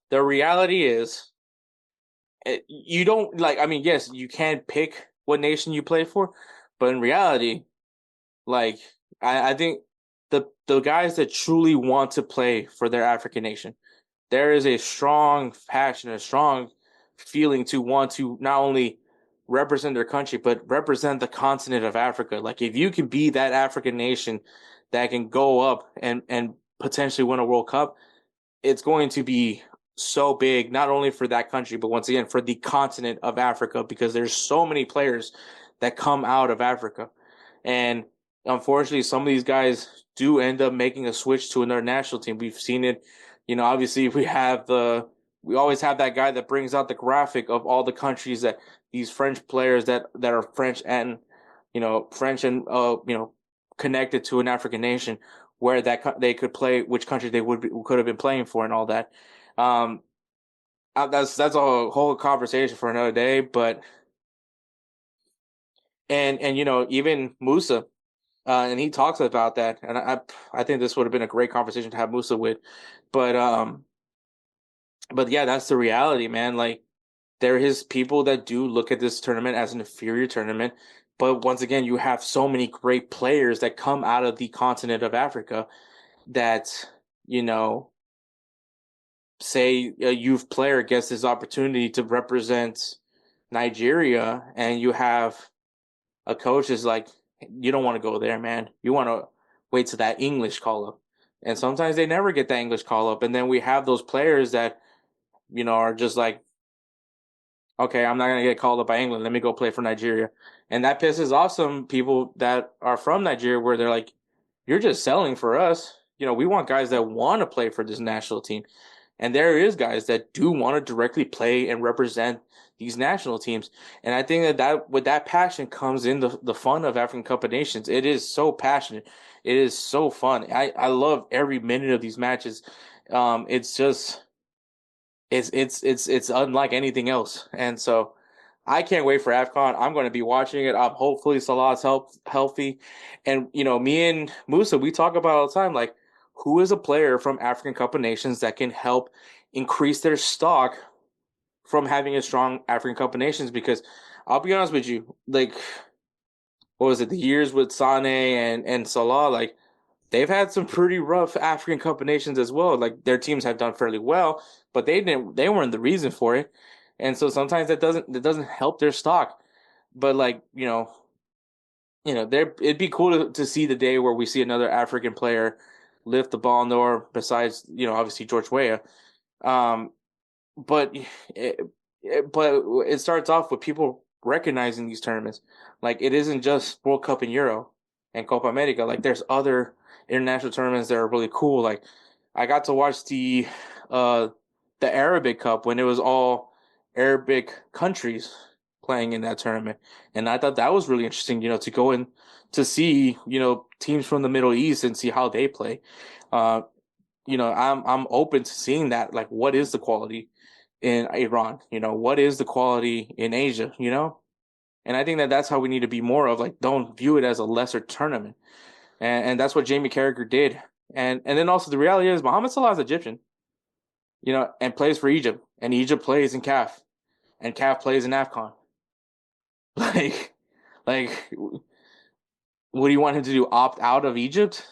the reality is, you don't like. I mean, yes, you can pick what nation you play for, but in reality, like I think the guys that truly want to play for their African nation, there is a strong passion, a strong feeling to want to not only represent their country, but represent the continent of Africa. Like if you can be that African nation that can go up and potentially win a World Cup, it's going to be so big, not only for that country, but once again for the continent of Africa, because there's so many players that come out of Africa. And unfortunately, some of these guys do end up making a switch to another national team. We've seen it. Obviously we always have that guy that brings out the graphic of all the countries that these French players that are French and connected to an African nation where that they could play, which country could have been playing for, and all that. Um, that's a whole conversation for another day. But and even Musa, and he talks about that, and I think this would have been a great conversation to have Musa with, but yeah, that's the reality, man. Like there is people that do look at this tournament as an inferior tournament, but once again, you have so many great players that come out of the continent of Africa that you know say a youth player gets this opportunity to represent Nigeria and you have a coach is like, you don't want to go there, man. You want to wait till that English call up. And sometimes they never get that English call up. And then we have those players that, are just like, okay, I'm not going to get called up by England. Let me go play for Nigeria. And that pisses off some people that are from Nigeria where they're like, you're just selling for us. We want guys that want to play for this national team. And there is guys that do want to directly play and represent these national teams. And I think that with that passion comes in the fun of African Cup of Nations. It is so passionate. It is so fun. I love every minute of these matches. It's just it's unlike anything else. And so I can't wait for AFCON. I'm going to be watching it. Hopefully Salah's healthy. And, me and Musa, we talk about all the time, like, who is a player from African Cup of Nations that can help increase their stock from having a strong African Cup of Nations? Because I'll be honest with you, like, what was it, the years with Sane and Salah, like, they've had some pretty rough African Cup of Nations as well. Like, their teams have done fairly well, but they weren't the reason for it. And so sometimes that doesn't help their stock. But like, it'd be cool to see the day where we see another African player lift the Ballon d'Or besides, obviously George Weah. But it starts off with people recognizing these tournaments. Like, it isn't just World Cup and Euro and Copa America. Like, there's other international tournaments that are really cool. Like, I got to watch the Arabic Cup when it was all Arabic countries playing in that tournament. And I thought that was really interesting, to go in to see, teams from the Middle East and see how they play. I'm open to seeing that. Like, what is the quality in Iran? What is the quality in Asia, And I think that's how we need to be more of, like, don't view it as a lesser tournament. And that's what Jamie Carragher did. And then also the reality is Mohamed Salah is Egyptian, and plays for Egypt. And Egypt plays in CAF. And CAF plays in AFCON. Like, what do you want him to do? Opt out of Egypt?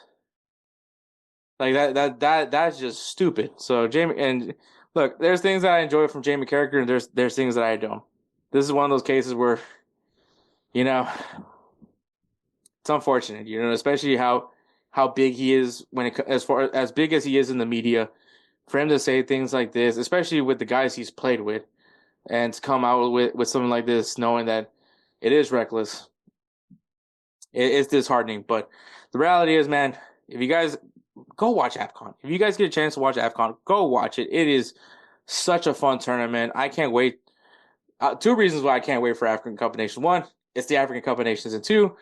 Like, that's just stupid. So Jamie, and look, there's things that I enjoy from Jamie Carragher, and there's things that I don't. This is one of those cases where, it's unfortunate, especially how big he is as big as he is in the media, for him to say things like this, especially with the guys he's played with, and to come out with something like this, knowing that it is reckless. It's disheartening. But the reality is, man, if you guys go watch AFCON, if you guys get a chance to watch AFCON, go watch it. It is such a fun tournament. I can't wait. Two reasons why I can't wait for African Cup of Nations. One, it's the African Cup of Nations. And two,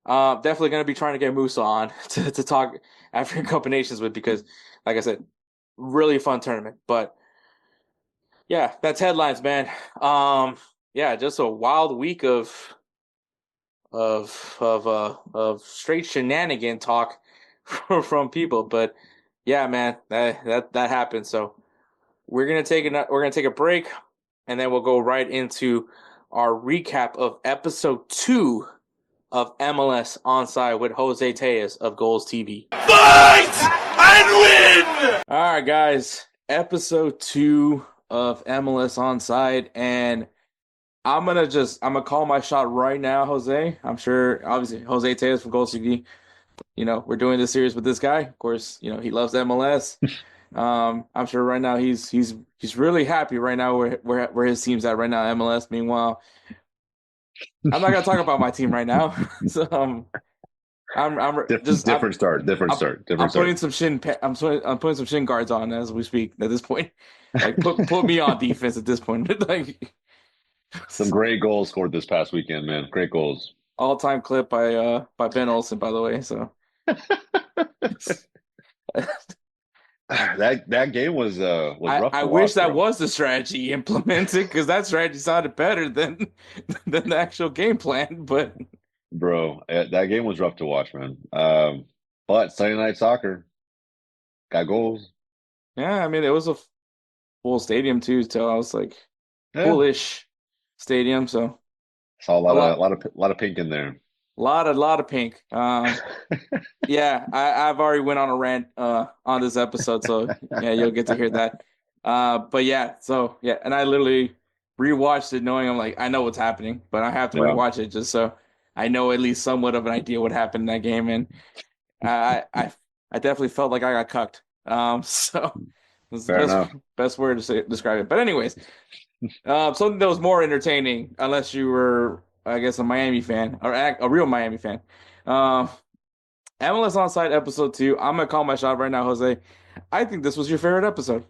definitely going to be trying to get Musa on to talk African Cup of Nations with, because, like I said, really fun tournament. But yeah, that's headlines, man. Yeah, just a wild week of straight shenanigan talk from people. But yeah, man, that happened. So we're gonna take a break, and then we'll go right into our recap of episode 2 of MLS Onside with Jose Tellez of Goals TV. Fight and win! All right, guys, episode 2 of MLS Onside, and I'm gonna call my shot right now, Jose. I'm sure, obviously, Jose Tellez from Goals TV. We're doing this series with this guy. Of course, he loves MLS. I'm sure right now he's really happy right now where his team's at right now, MLS. Meanwhile, I'm not gonna talk about my team right now. So I'm different start. I'm putting some shin guards on as we speak at this point. Like, put me on defense at this point. Like, some great goals scored this past weekend, man. Great goals. All-time clip by Ben Olsen, by the way. So that game was rough. I wish that was the strategy implemented, because that strategy sounded better than the actual game plan. But bro, that game was rough to watch, man. But Sunday Night Soccer got goals. Yeah, I mean, it was a full stadium too. So I was like, foolish stadium. So saw a lot of pink in there. A lot of pink. Yeah, I've already went on a rant on this episode, so yeah, you'll get to hear that. But yeah, so yeah, and I literally rewatched it knowing I'm like, I know what's happening, but I have to Yeah, rewatch it just so I know at least somewhat of an idea what happened in that game. And I I I definitely felt like I got cucked. So that's the fair enough. best word to describe it. But anyways, something that was more entertaining, unless you were, I guess, a Miami fan or a real Miami fan. Um, MLS Onside episode 2. I'm gonna call my shot right now, Jose. I think this was your favorite episode.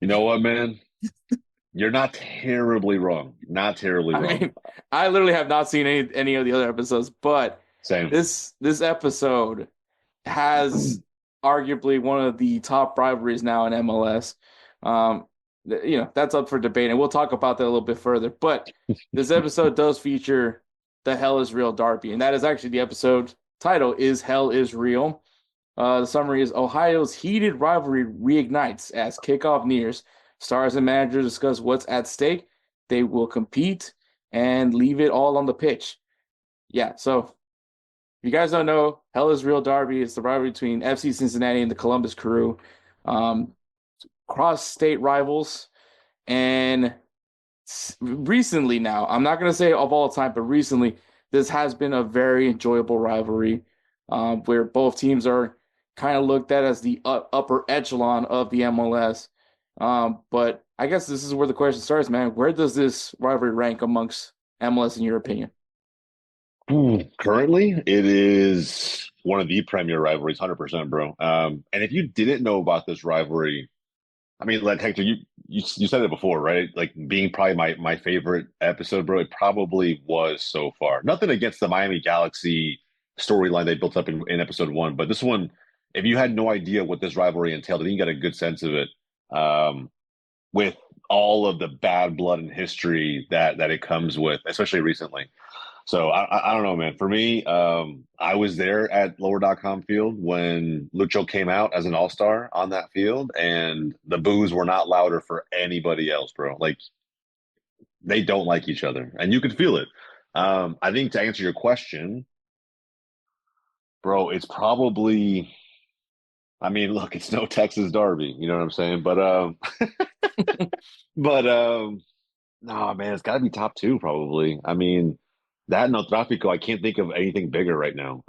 You know what, man? You're not terribly wrong. Not terribly I wrong. mean, I literally have not seen any of the other episodes, but Same. this episode has arguably one of the top rivalries now in MLS. Um, that's up for debate, and we'll talk about that a little bit further. But this episode does feature the Hell is Real derby, and that is actually the episode title is Hell is Real. The summary is Ohio's heated rivalry reignites as kickoff nears. Stars and managers discuss what's at stake. They will compete and leave it all on the pitch. Yeah, so if you guys don't know, Hell is Real Derby is the rivalry between FC Cincinnati and the Columbus Crew. Um, cross-state rivals. And recently now, I'm not going to say of all time, but recently, this has been a very enjoyable rivalry where both teams are kind of looked at as the upper echelon of the MLS. But I guess this is where the question starts, man. Where does this rivalry rank amongst MLS in your opinion? Currently, it is one of the premier rivalries, 100%, bro. And if you didn't know about this rivalry, I mean, like Hector, you said it before, right? Like being probably my favorite episode, bro. It probably was so far. Nothing against the Miami Galaxy storyline they built up in episode one, but this one, if you had no idea what this rivalry entailed, then you got a good sense of it. With all of the bad blood and history that it comes with, especially recently. So I don't know, man. For me, I was there at Lower.com Field when Lucho came out as an all-star on that field, and the boos were not louder for anybody else, bro. Like they don't like each other, and you could feel it. I think to answer your question, bro, it's probably. I mean, look, it's no Texas Derby, you know what I'm saying? But no, man, it's got to be top two, probably. I mean, that and El Tráfico, I can't think of anything bigger right now.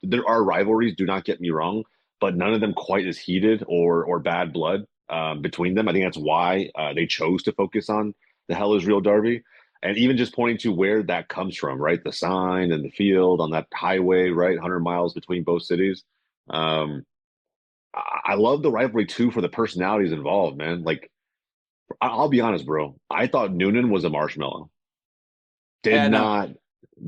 There are rivalries. Do not get me wrong, but none of them quite as heated or bad blood between them. I think that's why they chose to focus on the Hell is Real Derby, and even just pointing to where that comes from, right? The sign and the field on that highway, right? 100 miles between both cities. Um, I love the rivalry too for the personalities involved, man. Like I'll be honest, bro. I thought Noonan was a marshmallow. Did Yeah, no. not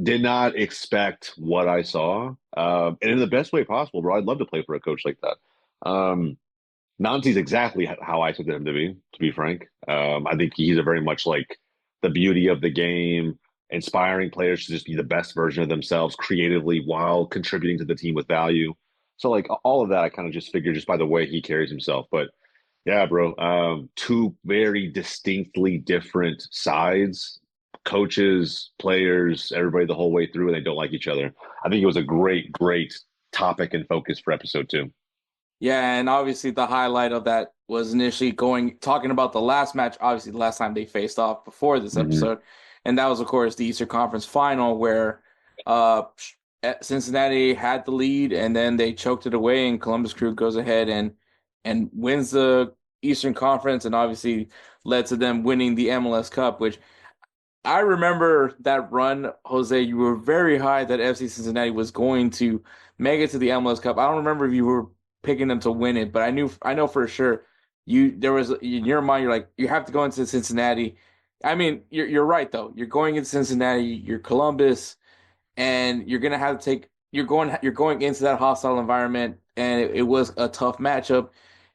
did not expect what I saw. And in the best way possible, bro. I'd love to play for a coach like that. Nancy's exactly how I expected him to be frank. I think he's a very much like the beauty of the game, inspiring players to just be the best version of themselves creatively while contributing to the team with value. So like all of that, I kind of just figured just by the way he carries himself. But yeah, bro. Two very distinctly different sides, coaches, players, everybody the whole way through, and they don't like each other. I think it was a great topic and focus for episode two. Yeah, and obviously the highlight of that was initially talking about the last match, obviously the last time they faced off before this Hmm. episode. And that was of course the Eastern Conference final where uh Cincinnati had the lead and then they choked it away and Columbus Crew goes ahead and wins the Eastern Conference and obviously led to them winning the MLS Cup, which I remember that run, Jose. You were very high that FC Cincinnati was going to make it to the MLS Cup. I don't remember if you were picking them to win it, but I know for sure there was in your mind, you're like, you have to go into Cincinnati. I mean, you're right though. You're going into Cincinnati, you're Columbus, and you're gonna have to take you're going into that hostile environment, and it was a tough matchup.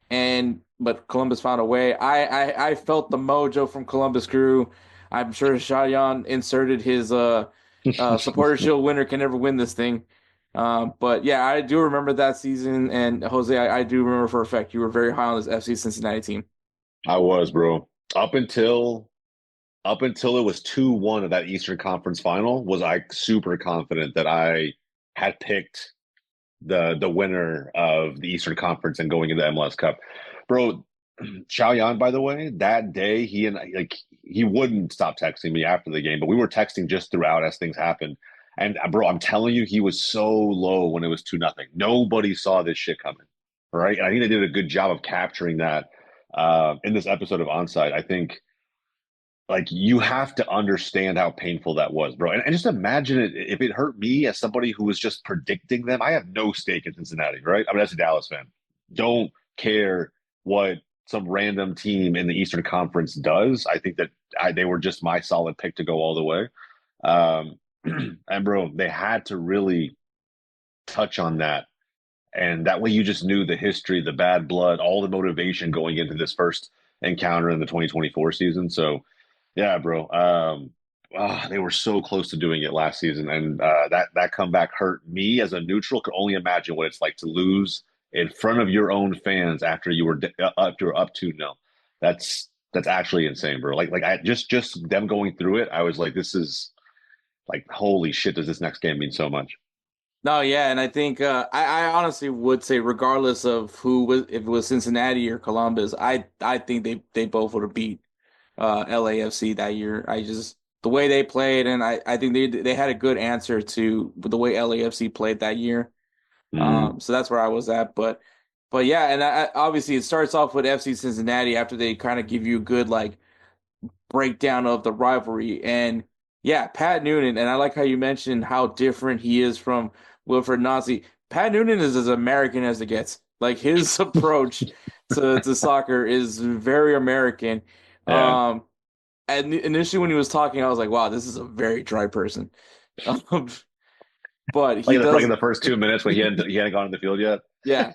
And but Columbus found a way. I felt the mojo from Columbus Crew. I'm sure Shayan inserted his supporter shield winner can never win this thing. But yeah, I do remember that season, and Jose, I do remember for a fact you were very high on this FC Cincinnati team. I was, bro. Up until up until it was 2-1 of that Eastern Conference final, was I super confident that I had picked the winner of the Eastern Conference and going into the MLS Cup. Bro, Xiaoyan, by the way, that day he wouldn't stop texting me after the game, but we were texting just throughout as things happened. And bro, I'm telling you, he was so low when it was 2-0. Nobody saw this shit coming. Right. And I think they did a good job of capturing that in this episode of Onside. I think like you have to understand how painful that was, bro. And just imagine it if it hurt me as somebody who was just predicting them. I have no stake in Cincinnati, right? I mean, as a Dallas fan, don't care what some random team in the Eastern Conference does. I think that they were just my solid pick to go all the way. Um, and bro, they had to really touch on that. And that way you just knew the history, the bad blood, all the motivation going into this first encounter in the 2024 season. So yeah, bro. They were so close to doing it last season, and that comeback hurt me as a neutral. Could only imagine what it's like to lose in front of your own fans after you were up 2-0. That's actually insane, bro. Like I just them going through it. I was like, this is like holy shit. Does this next game mean so much? No, yeah, and I think I honestly would say, regardless of who was, if it was Cincinnati or Columbus, I think they both would have beat LAFC that year. I just the way they played, and I think they had a good answer to the way LAFC played that year. Mm, So that's where I was at, but yeah, and obviously it starts off with FC Cincinnati after they kind of give you a good like breakdown of the rivalry. And yeah, Pat Noonan, and I like how you mentioned how different he is from Wilfred Nazi. Pat Noonan is as American as it gets. Like his approach to soccer is very American. yeah. Um, and initially when he was talking, I was like, wow, this is a very dry person. Um, but he Like in does, the first 2 minutes when he hadn't gone in the field yet. yeah.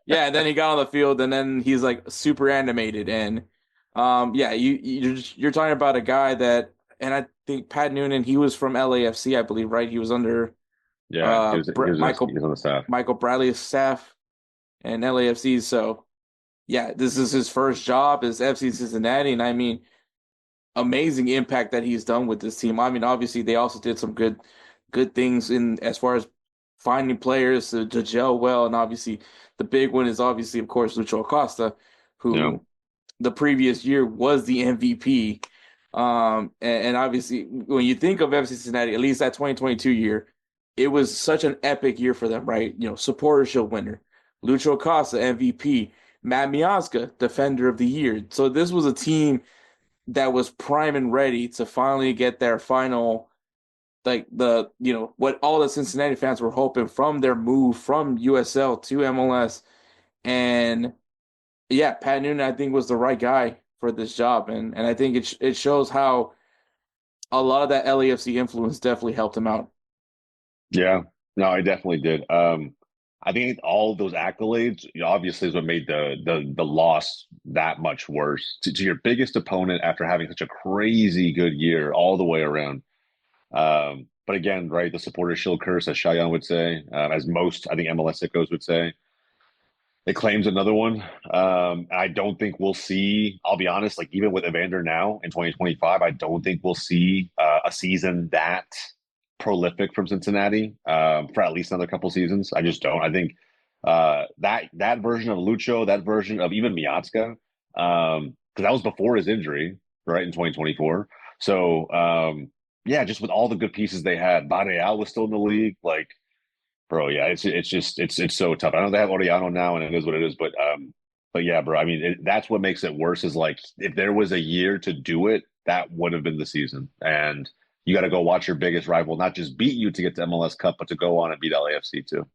Yeah, and then he got on the field and then he's like super animated and yeah, you're talking about a guy that and I think Pat Noonan, he was from LAFC, I believe, right? He was under Yeah, he was on the staff. Michael Bradley's staff and LAFC, so yeah, this is his first job as FC Cincinnati and I mean amazing impact that he's done with this team. I mean, obviously they also did some good things in as far as finding players to gel well, and obviously the big one is obviously of course Lucho Acosta, Yeah, who the previous year was the MVP. And obviously when you think of FC Cincinnati, at least that 2022 year, it was such an epic year for them, right? You know, supporter shield winner, Lucho Acosta MVP, Matt Miazga defender of the year. So this was a team that was prime and ready to finally get their final, like the what all the Cincinnati fans were hoping from their move from USL to MLS. And yeah, Pat Noonan I think was the right guy for this job, and I think it shows how a lot of that LAFC influence definitely helped him out. yeah. No, I definitely did. I think all of those accolades, obviously, is what made the loss that much worse to your biggest opponent after having such a crazy good year all the way around. But again, right, the supporter shield curse, as Shayan would say, as most I think MLS sickos would say, it claims another one. I don't think we'll see. I'll be honest, like even with Evander now in 2025, I don't think we'll see a season that prolific from Cincinnati for at least another couple seasons. I just don't. I think that version of Lucho, that version of even Miazga, because that was before his injury, right in 2024. So yeah, just with all the good pieces they had, Barreal was still in the league, like. Bro, yeah, it's so tough. I know they have Oriano now, and it is what it is. But yeah, bro. I mean, that's what makes it worse. Is like if there was a year to do it, that would have been the season. And you got to go watch your biggest rival not just beat you to get to MLS Cup, but to go on and beat LAFC too.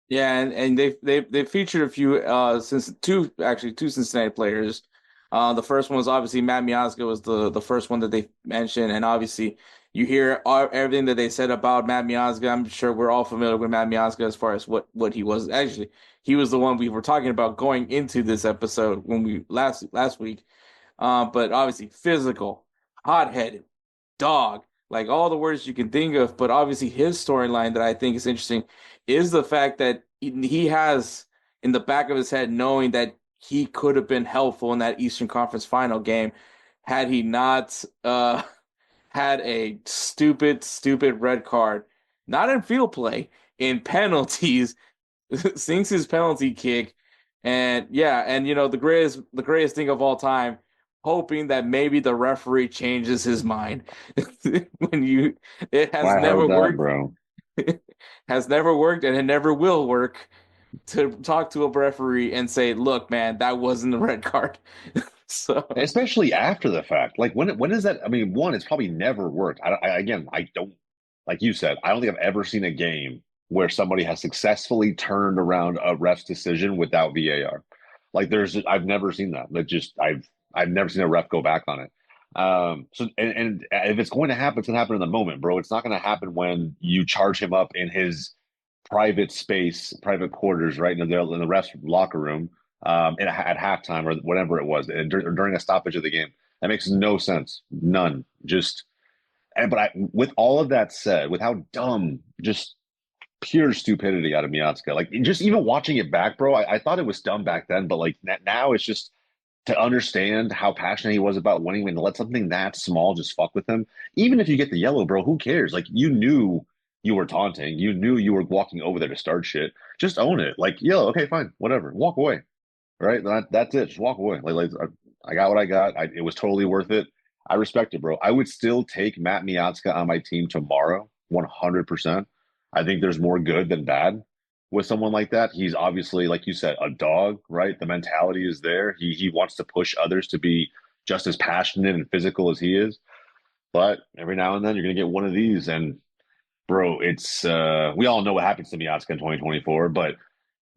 Yeah, and they featured a few since two Cincinnati players. The first one was obviously Matt Miazga was the first one that they mentioned, and obviously you hear everything that they said about Matt Miazga. I'm sure we're all familiar with Matt Miazga as far as what he was. Actually, he was the one we were talking about going into this episode when we last week. But obviously physical, hot-headed, dog, like all the words you can think of. But obviously, his storyline that I think is interesting is the fact that he has in the back of his head knowing that he could have been helpful in that Eastern Conference final game had he not had a stupid red card, not in field play, in penalties, sinks his penalty kick. And yeah, and the greatest thing of all time, hoping that maybe the referee changes his mind. When you it has When I never heard that, worked, bro, has never worked, and it never will work to talk to a referee and say, "Look, man, that wasn't a red card." So especially after the fact, like when is that? I mean, one, it's probably never worked. Again, I don't like you said. I don't think I've ever seen a game where somebody has successfully turned around a ref's decision without VAR. Like I've never seen that. I've never seen a ref go back on it. So and if it's going to happen, it's going to happen in the moment, bro. It's not going to happen when you charge him up in his private space, private quarters, right in the ref's locker room, at halftime or whatever it was, and during a stoppage of the game. That makes no sense. None. Just but with all of that said, with how dumb, just pure stupidity out of Miazga, like just even watching it back, bro, I thought it was dumb back then, but like now it's just to understand how passionate he was about winning and to let something that small just fuck with him. Even if you get the yellow, bro, who cares? Like you knew you were taunting, you knew you were walking over there to start shit. Just own it. Like, yellow, okay, fine, whatever, walk away. Right? That's it. Just walk away. Like I got what I got. It was totally worth it. I respect it, bro. I would still take Matt Miazga on my team tomorrow, 100%. I think there's more good than bad with someone like that. He's obviously, like you said, a dog, right? The mentality is there. He wants to push others to be just as passionate and physical as he is. But every now and then you're gonna get one of these, and bro, it's we all know what happens to Miazga in 2024, but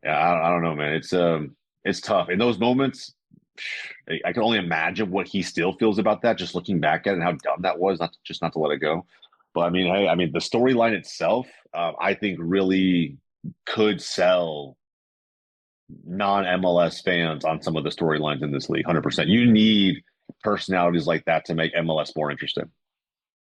yeah, I don't know, man. It's tough in those moments. I can only imagine what he still feels about that, just looking back at it and how dumb that was, not to let it go. But I mean, hey, I mean, the storyline itself, I think really could sell non-MLS fans on some of the storylines in this league. 100%. You need personalities like that to make MLS more interesting.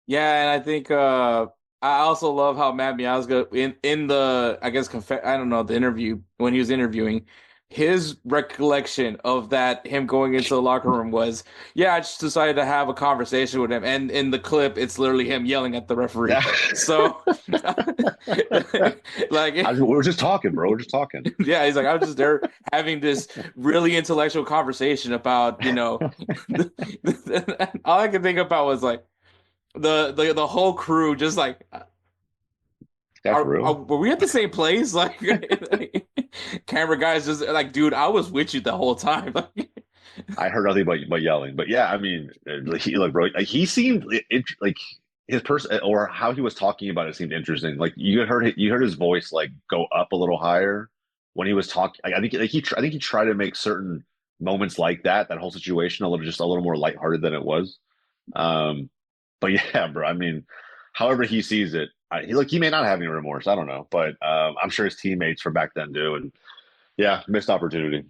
yeah, and I think I also love how Matt Miazga in the I guess I don't know the interview when he was interviewing, his recollection of that him going into the locker room was, yeah, I just decided to have a conversation with him, and in the clip it's literally him yelling at the referee. So like We're just talking, bro. We're just talking. yeah, he's like, I was just there having this really intellectual conversation about, all I could think about was like the whole crew just like That's for real. were we at the same place? Like camera guys just like, dude, I was with you the whole time. I heard nothing but yelling. But yeah, I mean, look, bro, like, he seemed like his person or how he was talking about it seemed interesting. Like you heard his voice like go up a little higher when he was talking. I think I think he tried to make certain moments like that whole situation a little more lighthearted than it was. Um, but yeah, bro, I mean, however he sees it, he may not have any remorse. I don't know, but I'm sure his teammates from back then do. And yeah, missed opportunity.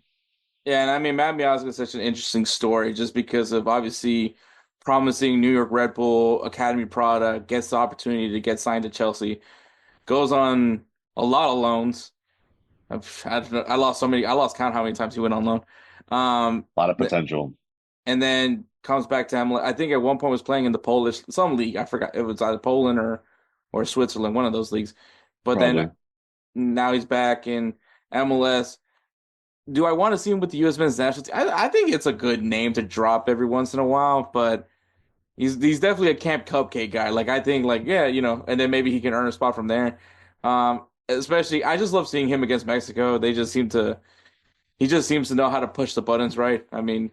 Yeah, and I mean Matt Miazga is such an interesting story just because of obviously promising New York Red Bull Academy product, gets the opportunity to get signed to Chelsea, goes on a lot of loans. I lost so many. I lost count how many times he went on loan. Um, A lot of potential, and then comes back to MLS. I think at one point was playing in the Polish some league. I forgot it was either Poland or Switzerland, one of those leagues. But then probably. now he's back in MLS. Do I want to see him with the U.S. men's national team? I think it's a good name to drop every once in a while, but he's definitely a Camp Cupcake guy. Like I think like yeah, and then maybe he can earn a spot from there. Especially I just love seeing him against Mexico. He just seems to know how to push the buttons right. I mean,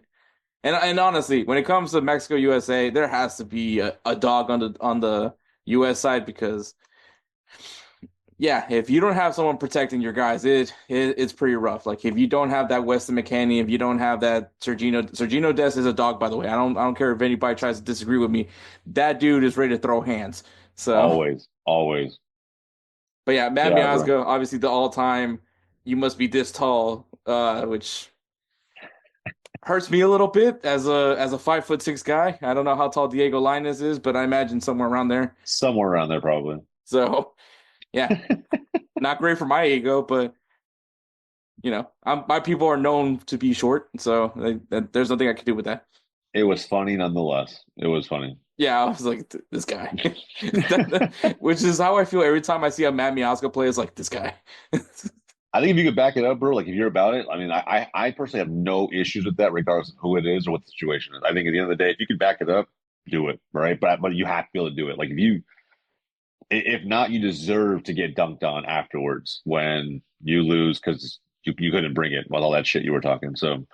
and honestly, when it comes to Mexico USA, there has to be a dog on the US side because yeah, if you don't have someone protecting your guys, it's pretty rough. Like if you don't have that Weston McKennie, if you don't have that Sergino Dest is a dog, by the way. I don't care if anybody tries to disagree with me. That dude is ready to throw hands. So, Always, always. but yeah, Matt Yeah, bro. Miazga, obviously the all-time. You must be this tall, which hurts me a little bit as a 5'6" guy. I don't know how tall Diego Lainez is, but I imagine somewhere around there. Somewhere around there, probably. So yeah, not great for my ego, but my people are known to be short, so there's nothing I can do with that. It was funny nonetheless. It was funny. Yeah, I was like, this guy, which is how I feel every time I see a Matt Miazga play. Is like this guy. I think if you could back it up, bro, like if you're about it, I mean, I personally have no issues with that, regardless of who it is or what the situation is. I think at the end of the day, if you could back it up, do it, right? But you have to be able to do it. Like if not, you deserve to get dunked on afterwards when you lose because you couldn't bring it with all that shit you were talking. So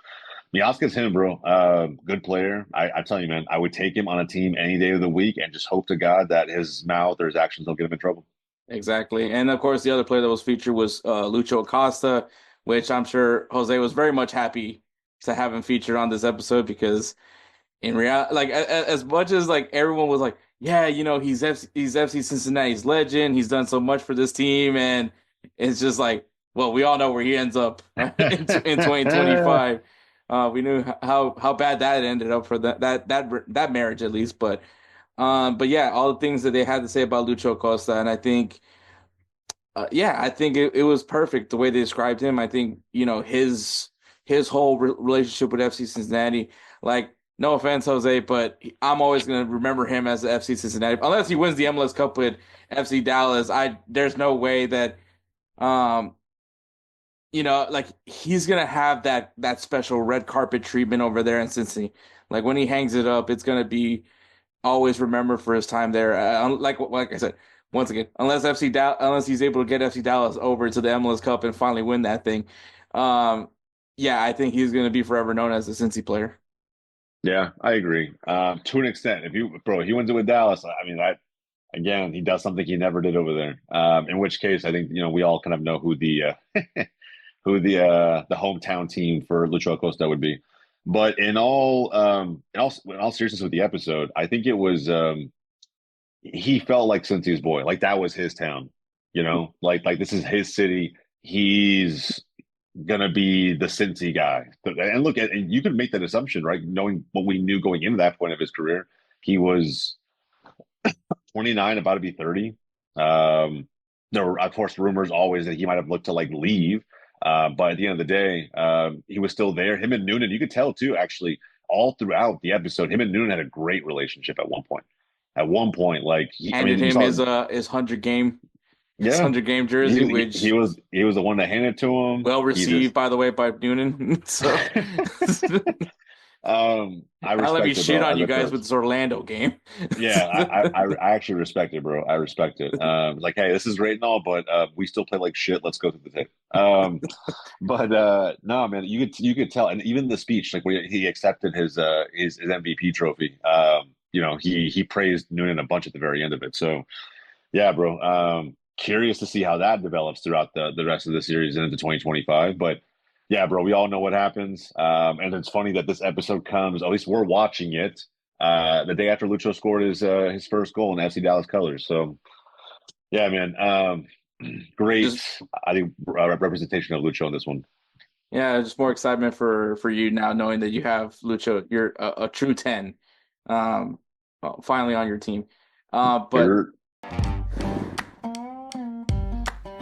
Miazga's him, bro. Good player. I tell you, man, I would take him on a team any day of the week and just hope to God that his mouth or his actions don't get him in trouble. Exactly. And of course, the other player that was featured was Lucho Acosta, which I'm sure Jose was very much happy to have him featured on this episode because in reality, like as much as like everyone was like, yeah, he's FC Cincinnati's legend. He's done so much for this team, and it's just like, well, we all know where he ends up in 2025. We knew how bad that ended up for that marriage at least, but yeah, all the things that they had to say about Lucho Costa, and I think. Yeah, I think it was perfect the way they described him. I think, his whole relationship with FC Cincinnati, like, no offense, Jose, but I'm always going to remember him as the FC Cincinnati. Unless he wins the MLS Cup with FC Dallas, there's no way that um like he's going to have that special red carpet treatment over there in Cincinnati. Like when he hangs it up, it's going to be always remembered for his time there. Like I said, once again, unless he's able to get FC Dallas over to the MLS Cup and finally win that thing, um, yeah, I think he's going to be forever known as a Cincy player. Yeah, I agree. To an extent, bro, he wins it with Dallas. I mean, that again, he does something he never did over there. In which case, I think we all kind of know who the hometown team for Lucho Acosta would be. But in all seriousness with the episode, I think it was he felt like Cincy's boy, like that was his town. Like this is his city. He's gonna be the Cincy guy. And look, and you could make that assumption, right? Knowing what we knew going into that point of his career, he was 29, about to be 30. There were, of course, rumors always that he might have looked to like leave. But at the end of the day, he was still there. Him and Noonan, you could tell too, actually, all throughout the episode, him and Noonan had a great relationship at one point. At one point, like I Handed mean, you him saw, his 100 game his yeah, 100 game he, jersey, he which was he was the one that handed it to him. well He just received, by the way, by Noonan. So I I'll let me respect it, shit bro. on As you a guys coach. with this Orlando game. Yeah, I actually respect it, bro. I respect it. Like, hey, this is great and all, but we still play like shit. Let's go to the tape. But no, man, you could tell, and even the speech, like when he accepted his MVP trophy, he praised Noonan a bunch at the very end of it. So yeah, bro. Curious to see how that develops throughout the rest of the series and into 2025. But yeah, bro, we all know what happens. And it's funny that this episode comes, at least we're watching it, the day after Lucho scored his first goal in FC Dallas colors. So yeah, man. Great, Just I think, representation of Lucho in this one. Yeah, just more excitement for you now knowing that you have Lucho, you're a true 10, finally on your team. But Dirt.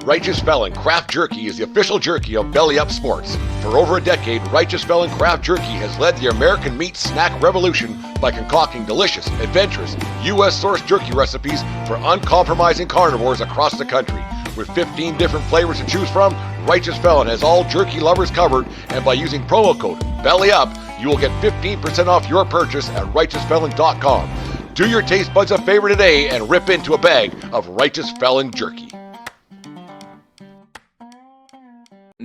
Righteous Felon Craft Jerky is the official jerky of Belly Up Sports. For over a decade, Righteous Felon Craft Jerky has led the American meat snack revolution by concocting delicious, adventurous, U.S.-sourced jerky recipes for uncompromising carnivores across the country. With 15 different flavors to choose from, Righteous Felon has all jerky lovers covered, and by using promo code BELLYUP, you will get 15% off your purchase at righteousfelon.com. Do your taste buds a favor today and rip into a bag of Righteous Felon jerky.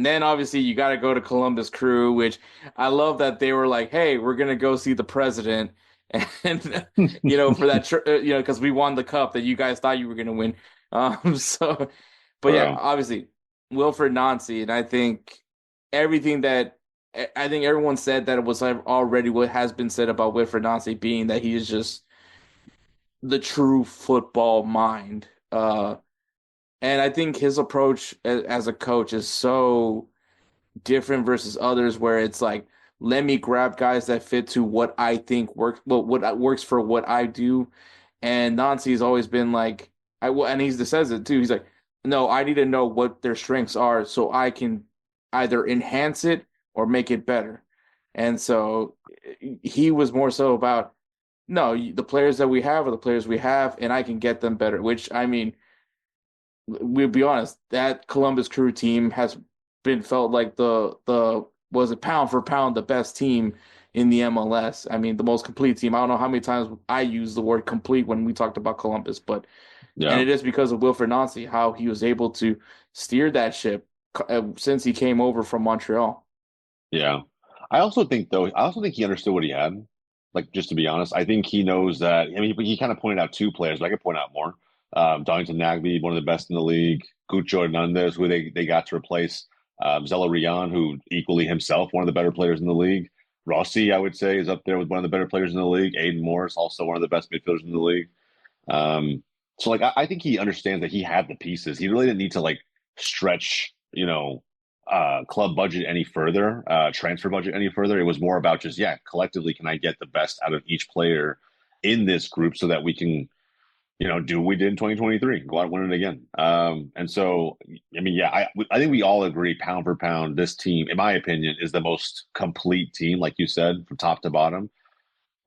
and then obviously you got to go to Columbus Crew, which I love that they were like, "Hey, we're gonna go see the president," and for that, because we won the cup that you guys thought you were gonna win. So, but yeah, Bro. obviously Wilfred Nancy, and I think everyone said that it was already what has been said about Wilfred Nancy being that he is just the true football mind. And I think his approach as a coach is so different versus others, where it's like, let me grab guys that fit to what I think works, well, what works for what I do. And Nancy's always been like, and he says it too. He's like, no, I need to know what their strengths are so I can either enhance it or make it better. And so he was more so about, no, the players that we have are the players we have, and I can get them better. Which I mean, we'll be honest, that Columbus Crew team has been felt like the was it pound for pound the best team in the MLS. I mean, the most complete team. I don't know how many times I used the word complete when we talked about Columbus, but and Yeah. it is because of Wilfried Nancy, how he was able to steer that ship since he came over from Montreal. Yeah. I also think he understood what he had. Like, just to be honest, I think he knows that. I mean, he kind of pointed out two players, but I could point out more. Darlington Nagbe, one of the best in the league. Lucho Hernandez, who they got to replace. Zella Rian, who equally himself, one of the better players in the league. Rossi, I would say, is up there with one of the better players in the league. Aiden Morris, also one of the best midfielders in the league. So like I think he understands that he had the pieces. He really didn't need to like stretch, club budget any further, transfer budget any further. It was more about just, yeah, collectively, can I get the best out of each player in this group so that we can, do what we did in 2023, go out and win it again. And so, I mean, yeah, I think we all agree, pound for pound, this team, in my opinion, is the most complete team, like you said, from top to bottom.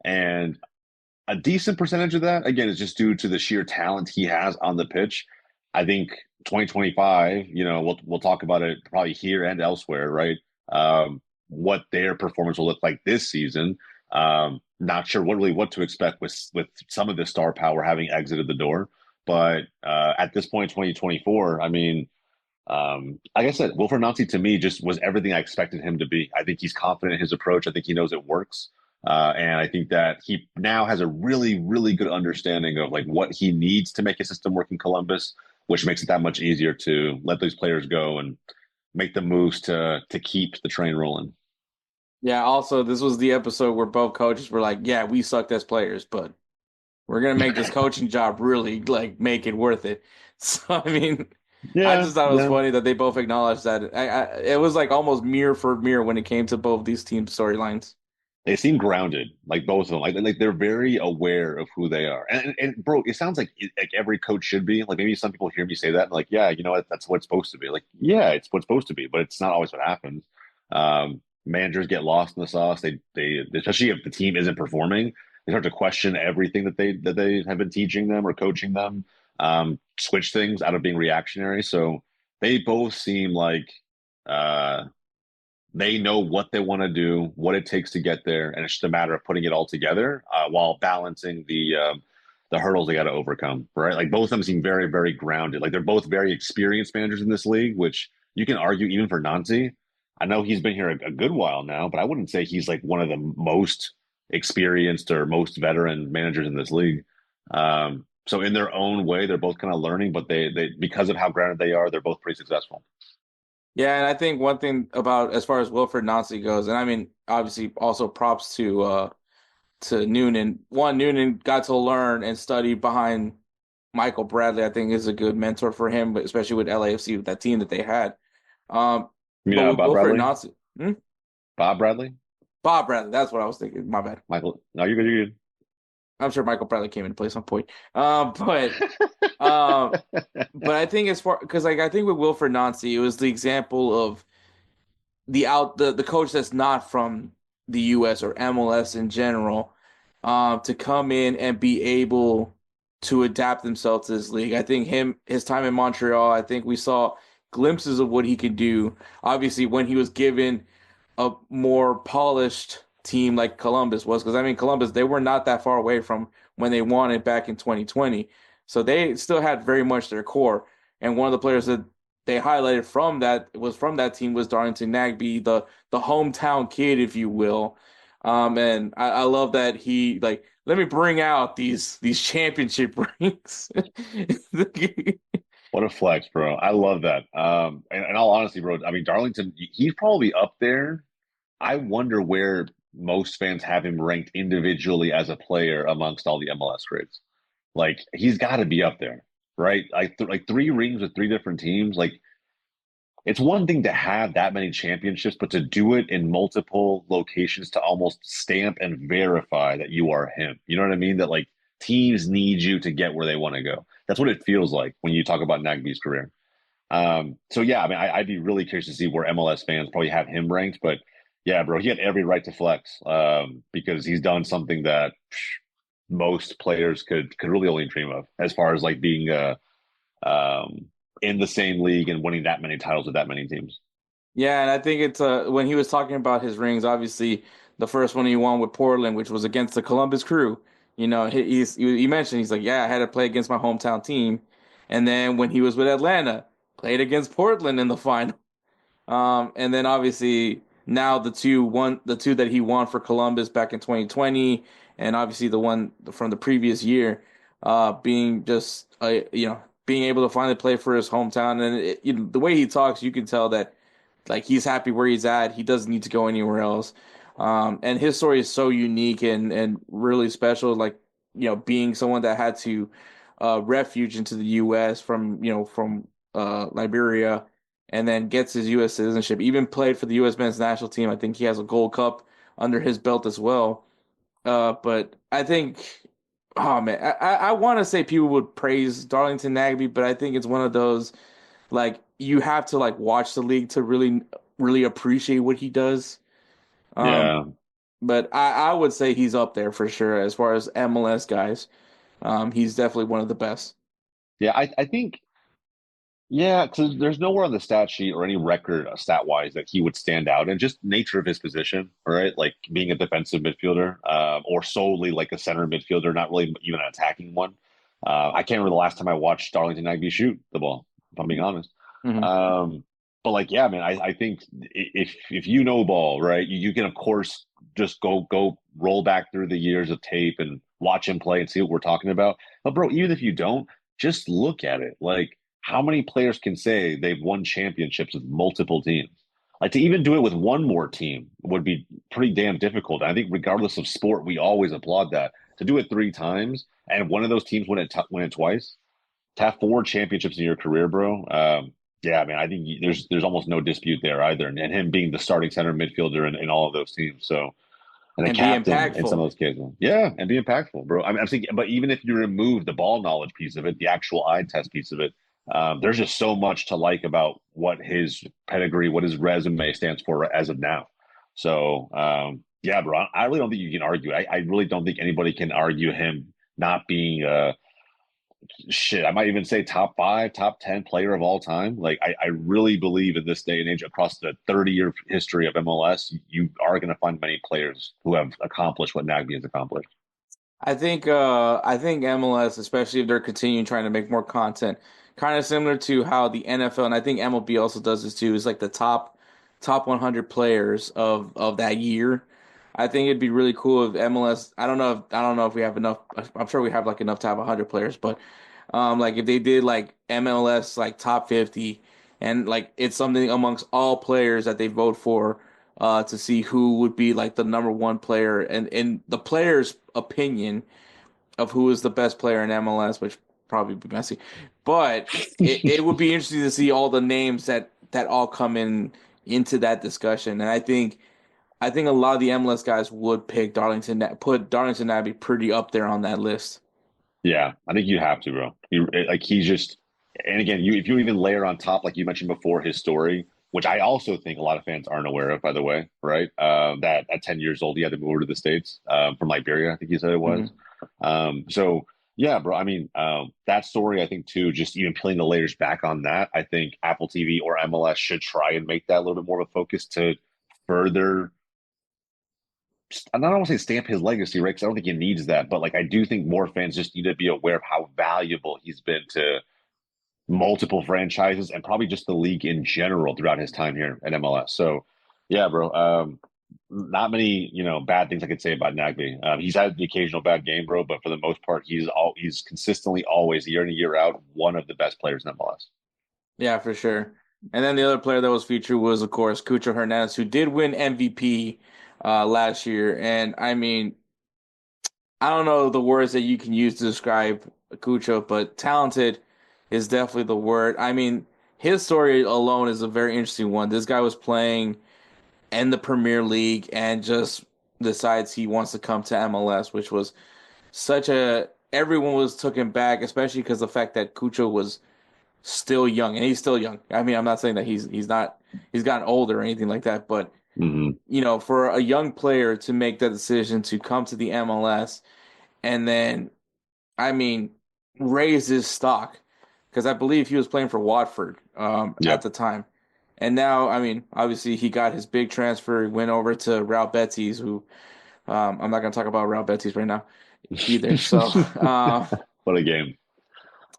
And a decent percentage of that, again, is just due to the sheer talent he has on the pitch. I think 2025, we'll talk about it probably here and elsewhere, right? What their performance will look like this season. Not sure what to expect with some of the star power having exited the door, but at this point, 2024, I mean, like I said, Wilfried Nancy to me just was everything I expected him to be. I think he's confident in his approach. I think he knows it works. And I think that he now has a really, really good understanding of like what he needs to make his system work in Columbus, which makes it that much easier to let those players go and make the moves to keep the train rolling. Yeah, also this was the episode where both coaches were like, "Yeah, we sucked as players, but we're gonna make this coaching job really like make it worth it." So I mean, I Yeah, just thought it was yeah. funny that they both acknowledged that. It was like almost mirror for mirror when it came to both these team storylines. They seem grounded, like both of them. Like they're very aware of who they are. And bro, it sounds like every coach should be. Like maybe some people hear me say that and like, yeah, you know what, that's what it's supposed to be. Like, yeah, it's what's supposed to be, but it's not always what happens. Managers get lost in the sauce. They especially if the team isn't performing, they start to question everything that they have been teaching them or coaching them. Switch things out of being reactionary. So they both seem like uh they know what they want to do, what it takes to get there, and it's just a matter of putting it all together while balancing the hurdles they got to overcome. Right, like both of them seem very, very grounded. Like they're both very experienced managers in this league, which you can argue even for Nancy. I know he's been here a good while now, but I wouldn't say he's like one of the most experienced or most veteran managers in this league. So in their own way, they're both kind of learning, but they because of how grounded they are, they're both pretty successful. Yeah, and I think one thing about as far as Wilfried Nancy goes, and I mean obviously also props to Noonan. One, Noonan got to learn and study behind Michael Bradley. I think is a good mentor for him, but especially with LAFC with that team that they had. Um, You but know, with Bob Wilfried Bradley, Nancy, Bob Bradley, Bob Bradley, that's what I was thinking. My bad. Michael. No, you're good. You're good. I'm sure Michael Bradley came into play some point. Um, but I think as far because like I think with Wilfried Nancy, it was the example of the coach that's not from the US or MLS in general, to come in and be able to adapt themselves to this league. I think his time in Montreal, I think we saw glimpses of what he could do. Obviously, when he was given a more polished team like Columbus was, because I mean Columbus, they were not that far away from when they won it back in 2020. So they still had very much their core. And one of the players that they highlighted from that team was Darlington Nagbe, the hometown kid, if you will. And I love that he like let me bring out these championship rings. What a flex, bro. I love that. And in all honesty, bro, I mean, Darlington, he's probably up there. I wonder where most fans have him ranked individually as a player amongst all the MLS grades. Like, he's got to be up there, right? Like three rings with three different teams. Like, it's one thing to have that many championships, but to do it in multiple locations to almost stamp and verify that you are him. You know what I mean? That like teams need you to get where they want to go. That's what it feels like when you talk about Nagbe's career. So yeah, I mean, I'd be really curious to see where MLS fans probably have him ranked, but yeah, bro, he had every right to flex, because he's done something that most players could really only dream of, as far as like being um, in the same league and winning that many titles with that many teams. Yeah, and I think it's when he was talking about his rings, obviously the first one he won with Portland, which was against the Columbus Crew. He mentioned he's like, yeah, I had to play against my hometown team, and then when he was with Atlanta, played against Portland in the final. And then obviously now the two that he won for Columbus back in 2020, and obviously the one from the previous year, being just being able to finally play for his hometown, and the way he talks, you can tell that like he's happy where he's at. He doesn't need to go anywhere else. And his story is so unique and really special. Like being someone that had to refuge into the U.S. from Liberia and then gets his U.S. citizenship. Even played for the U.S. men's national team. I think he has a Gold Cup under his belt as well. But I think, oh man, I want to say people would praise Darlington Nagbe, but I think it's one of those like you have to like watch the league to really appreciate what he does. Um, Yeah. but I would say he's up there for sure as far as MLS guys. He's definitely one of the best. Yeah, I think yeah, because there's nowhere on the stat sheet or any record stat wise that he would stand out, and just nature of his position, right? Like being a defensive midfielder, or solely like a center midfielder, not really even an attacking one. I can't remember the last time I watched Darlington Nagbe shoot the ball, if I'm being honest. Hmm. Um, but like, yeah, man, I think if you know ball, right, you can of course just go roll back through the years of tape and watch him play and see what we're talking about. But bro, even if you don't, just look at it. Like, how many players can say they've won championships with multiple teams? Like to even do it with one more team would be pretty damn difficult. I think regardless of sport, we always applaud that. To do it three times and one of those teams win it twice, to have four championships in your career, bro. Yeah, man, I think there's almost no dispute there either. And him being the starting center midfielder in all of those teams. So and a And be captain in some impactful. of those cases. Yeah, and be impactful, bro. I'm thinking, but even if you remove the ball knowledge piece of it, the actual eye test piece of it, there's just so much to like about what his pedigree, what his resume stands for as of now. So, yeah, bro, I really don't think you can argue. I really don't think anybody can argue him not being shit. I might even say top five, top 10 player of all time. Like, I really believe in this day and age, across the 30-year history of MLS, you are going to find many players who have accomplished what Nagby has accomplished. I think MLS, especially if they're continuing trying to make more content, kind of similar to how the NFL and I think MLB also does this too, is like the top 100 players of that year. I think it'd be really cool if MLS. I don't know if we have enough. I'm sure we have like enough to have 100 players, but like if they did like MLS like top 50, and like it's something amongst all players that they vote for, to see who would be like the number one player and in the player's opinion of who is the best player in MLS, which probably be Messi. But it would be interesting to see all the names that all come into that discussion. And I think a lot of the MLS guys would pick put Darlington Abbey pretty up there on that list. Yeah, I think you have to, bro. He's just, and again, if you even layer on top, like you mentioned before, his story, which I also think a lot of fans aren't aware of, by the way, right? That at 10 years old, he had to move over to the States from Liberia, I think he said it was. Hmm. So yeah, bro. I mean, that story, I think too, just even peeling the layers back on that, I think Apple TV or MLS should try and make that a little bit more of a focus to further. I don't want to say stamp his legacy, right? Because I don't think he needs that, but like I do think more fans just need to be aware of how valuable he's been to multiple franchises and probably just the league in general throughout his time here at MLS. So, yeah, bro. Not many, bad things I could say about Nagbe. He's had the occasional bad game, bro, but for the most part, he's consistently always year in and year out one of the best players in MLS. Yeah, for sure. And then the other player that was featured was, of course, Cucho Hernandez, who did win MVP last year. And I mean, I don't know the words that you can use to describe Cucho, but talented is definitely the word. I mean, his story alone is a very interesting one. This guy was playing in the Premier League and just decides he wants to come to MLS, which was such a everyone was taken back, especially because the fact that Cucho was still young, and he's still young. I mean, I'm not saying that he's gotten older or anything like that, but Hmm. for a young player to make that decision to come to the MLS and then, I mean, raise his stock because I believe he was playing for Watford at Yep. the time. And now, I mean, obviously he got his big transfer, went over to Real Betis, who I'm not going to talk about Real Betis right now either. So, What a game.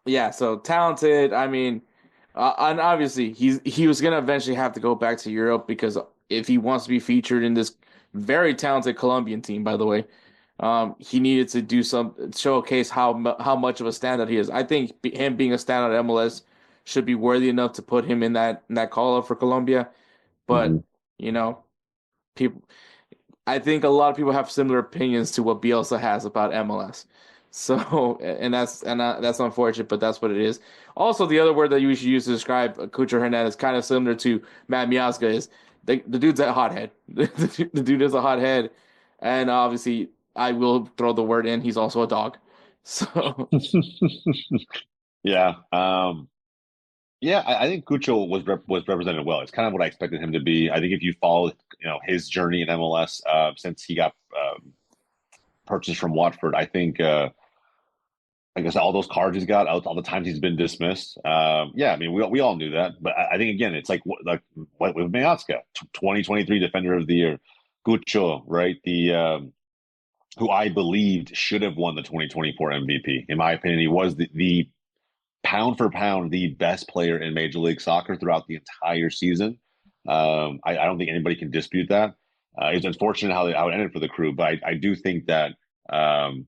yeah, so talented. I mean, and obviously he was going to eventually have to go back to Europe because if he wants to be featured in this very talented Colombian team, by the way, he needed to do some showcase how much of a standout he is. I think him being a standout at MLS should be worthy enough to put him in that call up for Colombia. Mhm. But you know, people, I think a lot of people have similar opinions to what Bielsa has about MLS. So, that's unfortunate, but that's what it is. Also, the other word that you should use to describe Cucho Hernandez, kind of similar to Matt Miazga, is the dude's a hothead. The dude is a hothead, and obviously, I will throw the word in. He's also a dog. So, Yeah. Yeah, I think Cucho was represented well. It's kind of what I expected him to be. I think if you follow, his journey in MLS since he got purchased from Watford, I think I guess all those cards he's got, all the times he's been dismissed. Yeah, I mean we all knew that, but I think again it's like what with Miazga, 2023 Defender of the Year, Cucho, right? The who I believed should have won the 2024 MVP. In my opinion, he was the pound for pound the best player in Major League Soccer throughout the entire season. I don't think anybody can dispute that. It's unfortunate how it ended for the crew, but I do think that um,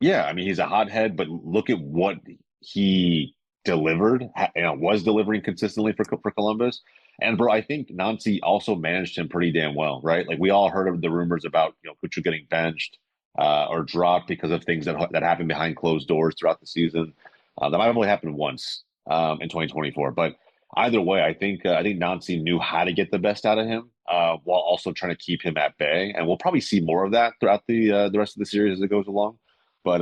yeah, I mean he's a hothead, but look at what he delivered, was delivering consistently for Columbus. And bro, I think Nancy also managed him pretty damn well, right? Like we all heard of the rumors about Puchu getting benched or dropped because of things that happened behind closed doors throughout the season. That might have only happened once in 2024, but either way, I think Nancy knew how to get the best out of him while also trying to keep him at bay, and we'll probably see more of that throughout the rest of the series as it goes along. But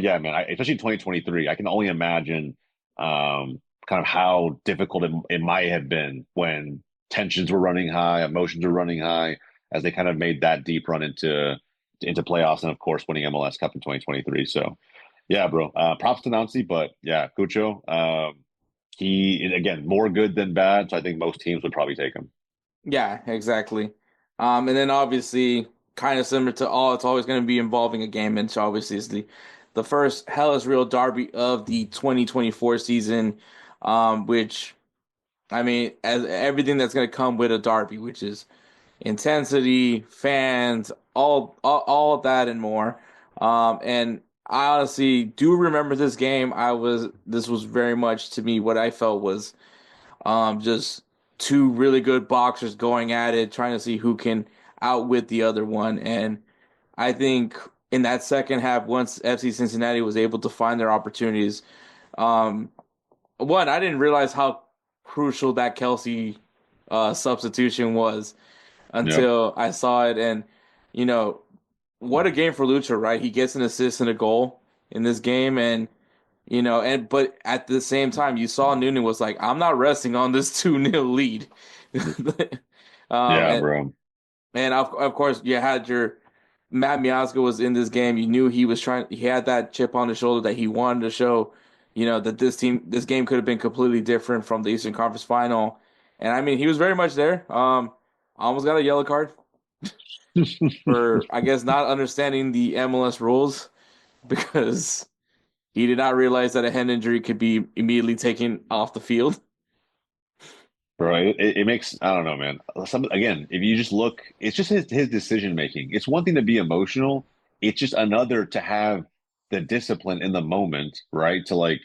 yeah, man, especially 2023, I can only imagine kind of how difficult it might have been when tensions were running high, emotions were running high, as they kind of made that deep run into playoffs, and of course winning MLS Cup in 2023. So yeah, bro, props to Nancy, but yeah, Cucho, he again more good than bad, so I think most teams would probably take him. yeah, exactly. And then obviously, kind of similar to all, it's always going to be involving a game, and so obviously it's the first Hellas Real derby of the 2024 season, which I mean, as everything that's going to come with a derby, which is intensity, fans, all of that and more. And I honestly do remember this game. This was very much to me what I felt was just two really good boxers going at it, trying to see who can outwit the other one. And I think in that second half, once FC Cincinnati was able to find their opportunities, um, I didn't realize how crucial that Kelsey substitution was Yep. until I saw it. And, you know, what a game for Lucho, right? He gets an assist and a goal in this game. And, but at the same time, you saw Noonan was like, I'm not resting on this 2-0 lead. um, Yeah, and, bro. and of course, you had your Matt Miazga was in this game. You knew he had that chip on his shoulder that he wanted to show, that this game could have been completely different from the Eastern Conference Final. And I mean, he was very much there. Almost got a yellow card for, I guess, not understanding the MLS rules because he did not realize that a hand injury could be immediately taken off the field. Right. It makes, I don't know, man. Again, if you just look, it's just his decision making. It's one thing to be emotional. It's just another to have the discipline in the moment, right? To like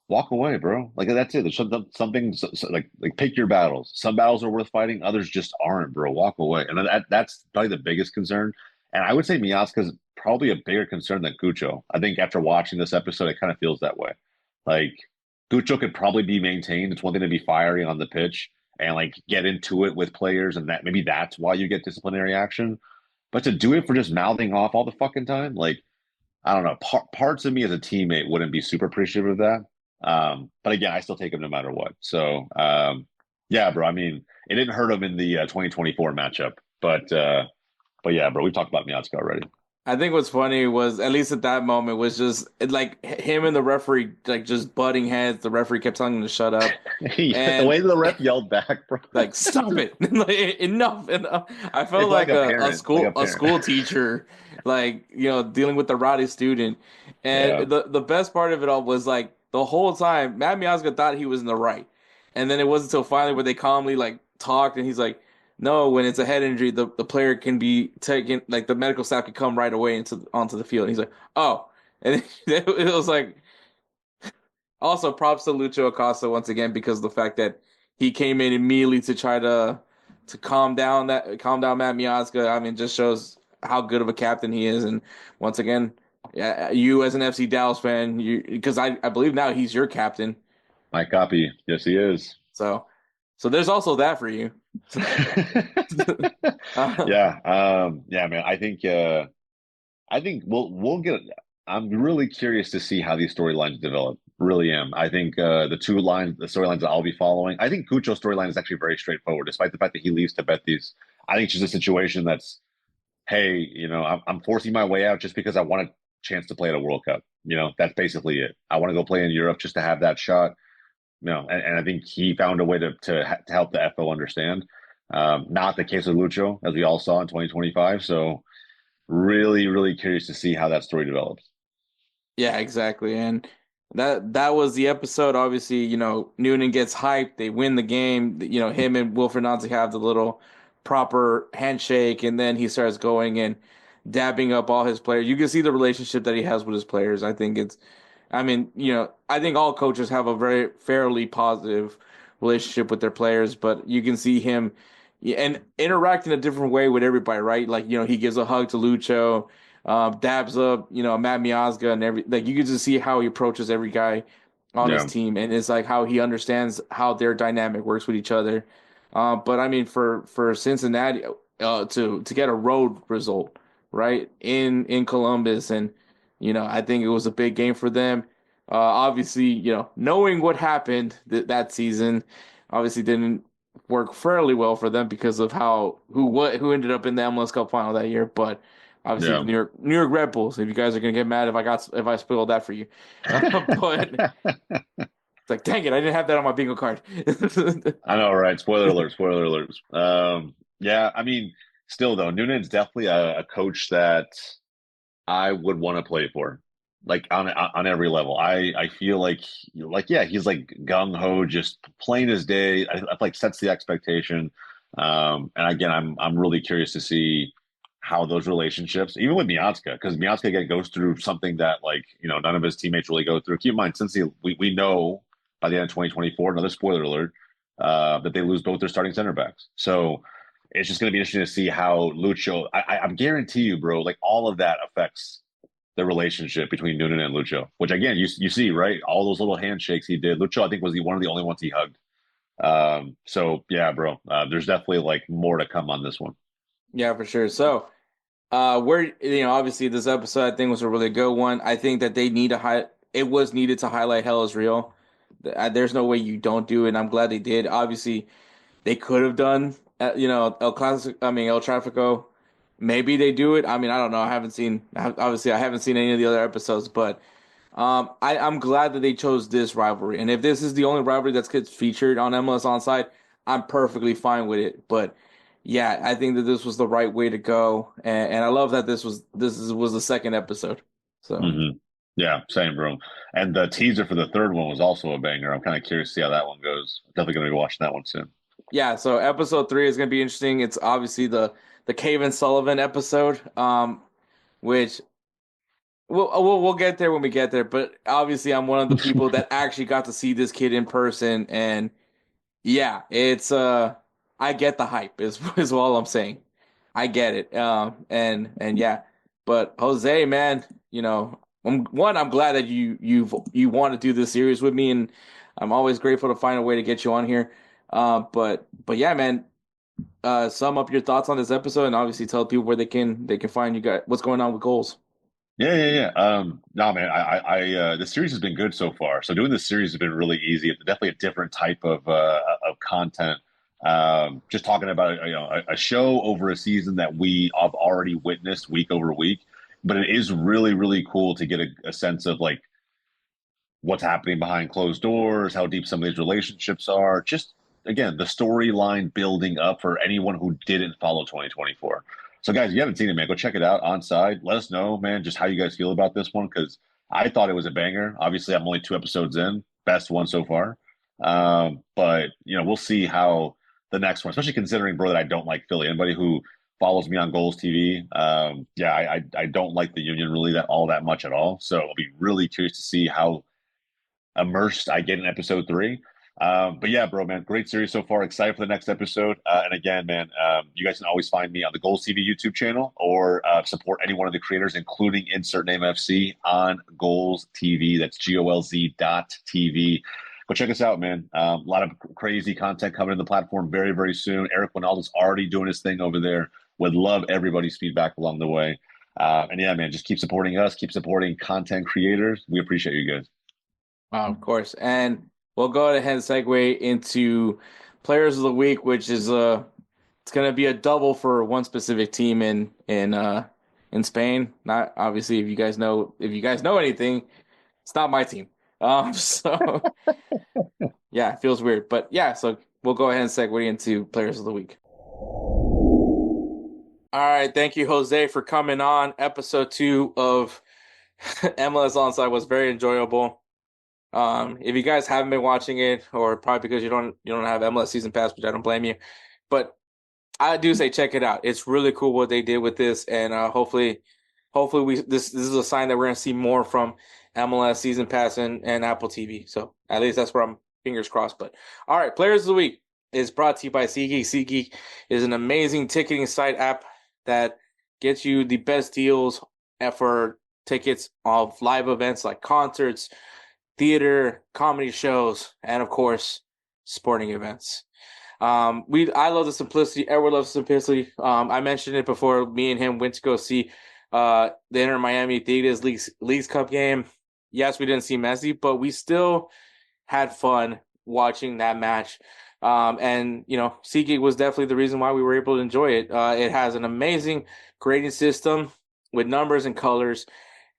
walk away, bro. Like that's it. There's something like pick your battles. Some battles are worth fighting, others just aren't, bro. Walk away. And that's probably the biggest concern. And I would say Miazga's probably a bigger concern than Cucho. I think after watching this episode, it kind of feels that way. Like Cucho could probably be maintained. It's one thing to be fiery on the pitch and like get into it with players, and that maybe that's why you get disciplinary action. But to do it for just mouthing off all the fucking time, like I don't know. Parts of me as a teammate wouldn't be super appreciative of that. But again, I still take him no matter what. So yeah, bro. I mean, it didn't hurt him in the 2024 matchup, but yeah, bro. We've talked about Miazga already. I think what's funny was, at least at that moment, was just like him and the referee like just butting heads. The referee kept telling him to shut up, The and way the ref yelled back, bro. like stop it, like, enough, enough. I felt It's like like a a parent, like a parent. school teacher, like dealing with the rowdy student. Yeah. And the best part of it all was like the whole time Matt Miazga thought he was in the right, and then it wasn't until finally where they calmly like talked, and he's like, "No, when it's a head injury, the player can be taken, like the medical staff can come right away onto the field." And he's like, "Oh," and it was like, also, props to Lucho Acosta once again because of the fact that he came in immediately to try to calm down Matt Miazga. I mean, just shows how good of a captain he is. And once again, yeah, you as an FC Dallas fan, you because I believe now he's your captain. My copy. Yes, he is. So there's also that for you. uh, Yeah. Yeah, man. I think we'll get. I'm really curious to see how these storylines develop. Really am. I think the storylines that I'll be following. I think Cucho's storyline is actually very straightforward, despite the fact that he leaves to Betis. I think it's just a situation that's, hey, I'm forcing my way out just because I want a chance to play at a World Cup. That's basically it. I want to go play in Europe just to have that shot. And I think he found a way to help the FO understand. Not the case with Lucho, as we all saw in 2025. So really, really curious to see how that story develops. yeah, exactly. And that was the episode. Obviously, Noonan gets hyped. They win the game. Him and Wilfred Nancy have the little proper handshake, and then he starts going and dabbing up all his players. You can see the relationship that he has with his players. I mean, I think all coaches have a very fairly positive relationship with their players, but you can see him, yeah, and interact in a different way with everybody, right? Like, he gives a hug to Lucho, dabs up, Matt Miazga and like you can just see how he approaches every guy on his Yeah. team, and it's like how he understands how their dynamic works with each other. But I mean, for Cincinnati, to get a road result, right, in Columbus, and I think it was a big game for them. Obviously, knowing what happened that season, obviously didn't work fairly well for them because of who ended up in the MLS Cup final that year. But obviously, the Yeah. New York Red Bulls. If you guys are gonna get mad if I spoiled that for you, but it's like, dang it, I didn't have that on my bingo card. I know, right? Spoiler alert, spoiler alert. Yeah, I mean, still though, Noonan's definitely a coach that I would want to play for, like on every level. I feel like yeah, he's like gung ho, just plain as day. I like sets the expectation. And again, I'm really curious to see how those relationships, even with Miazga, because Miazga again goes through something that like none of his teammates really go through. Keep in mind, since we know by the end of 2024, another spoiler alert, that they lose both their starting center backs. So it's just going to be interesting to see how Lucho. I'm guarantee you, bro. Like all of that affects the relationship between Noonan and Lucho, which again you see right. All those little handshakes he did. Lucho, I think, was one of the only ones he hugged. So yeah, bro. There's definitely like more to come on this one. Yeah, for sure. So, we're obviously this episode I think was a really good one. I think that they need to it was needed to highlight Hell is Real. There's no way you don't do it, and I'm glad they did. Obviously, they could have done, El Clasico. I mean, El Tráfico. Maybe they do it. I mean, I don't know. Obviously, I haven't seen any of the other episodes, but I'm glad that they chose this rivalry. And if this is the only rivalry that gets featured on MLS Onside, I'm perfectly fine with it. But yeah, I think that this was the right way to go, and I love that was the second episode. So. Hmm. Yeah, same, bro. And the teaser for the third one was also a banger. I'm kind of curious to see how that one goes. Definitely going to be watching that one soon. Yeah, so episode 3 is going to be interesting. It's obviously the Cave and Sullivan episode, which we'll get there when we get there. But obviously, I'm one of the people that actually got to see this kid in person, and yeah, it's I get the hype is all I'm saying. I get it. And yeah, but Jose, man, I'm glad that you want to do this series with me, and I'm always grateful to find a way to get you on here. But yeah, man, sum up your thoughts on this episode, and obviously tell people where they can find you guys. What's going on with goals? Yeah, yeah, yeah. No, man, the series has been good so far. So doing this series has been really easy. It's definitely a different type of content. Just talking about a show over a season that we have already witnessed week over week. but it is really, really cool to get a sense of like what's happening behind closed doors, how deep some of these relationships are. Just again, the storyline building up for anyone who didn't follow 2024. So, guys, if you haven't seen it, man, go check it out Onside. Let us know, man, just how you guys feel about this one because I thought it was a banger. Obviously, I'm only 2 episodes in, best one so far. But we'll see how the next one, especially considering, bro, that I don't like Philly. Anybody who follows me on Goals TV, I don't like the Union really that much at all. So I'll be really curious to see how immersed I get in episode 3. But yeah, bro, man, great series so far. Excited for the next episode. And again, man, you guys can always find me on the Goals TV YouTube channel or support any one of the creators, including Insert Name FC on Goals TV. That's GOLZ.TV. Go check us out, man. A lot of crazy content coming to the platform very, very soon. Eric Winaldo's already doing his thing over there. Would love everybody's feedback along the way. And yeah, man, just keep supporting us, keep supporting content creators. We appreciate you guys. Of course. And we'll go ahead and segue into Players of the Week, which is it's going to be a double for one specific team in Spain. Not obviously if you guys know anything, it's not my team. So yeah, it feels weird. But yeah, so we'll go ahead and segue into Players of the Week. All right, thank you, Jose, for coming on. Episode 2 of MLS Onside was very enjoyable. If you guys haven't been watching it, or probably because you don't have MLS Season Pass, which I don't blame you, but I do say check it out. It's really cool what they did with this, and hopefully this is a sign that we're gonna see more from MLS Season Pass and Apple TV. So at least that's where I'm fingers crossed. But all right, Players of the Week is brought to you by SeatGeek. SeatGeek is an amazing ticketing site app that gets you the best deals for tickets of live events like concerts, theater, comedy shows, and of course, sporting events. I love the simplicity. Edward loves simplicity. I mentioned it before. Me and him went to go see the Inter Miami Tigres Leagues Cup game. Yes, we didn't see Messi, but we still had fun watching that match. And SeatGeek was definitely the reason why we were able to enjoy it. It has an amazing grading system with numbers and colors.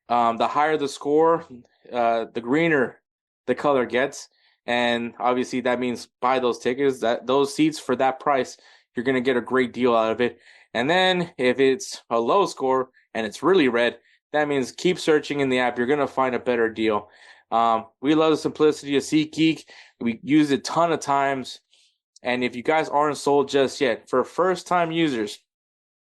The higher the score, the greener the color gets, and obviously that means buy those tickets, those seats for that price, you're going to get a great deal out of it. And then if it's a low score and it's really red, that means keep searching in the app. You're going to find a better deal. We love the simplicity of SeatGeek. We use it a ton of times. And if you guys aren't sold just yet, for first-time users,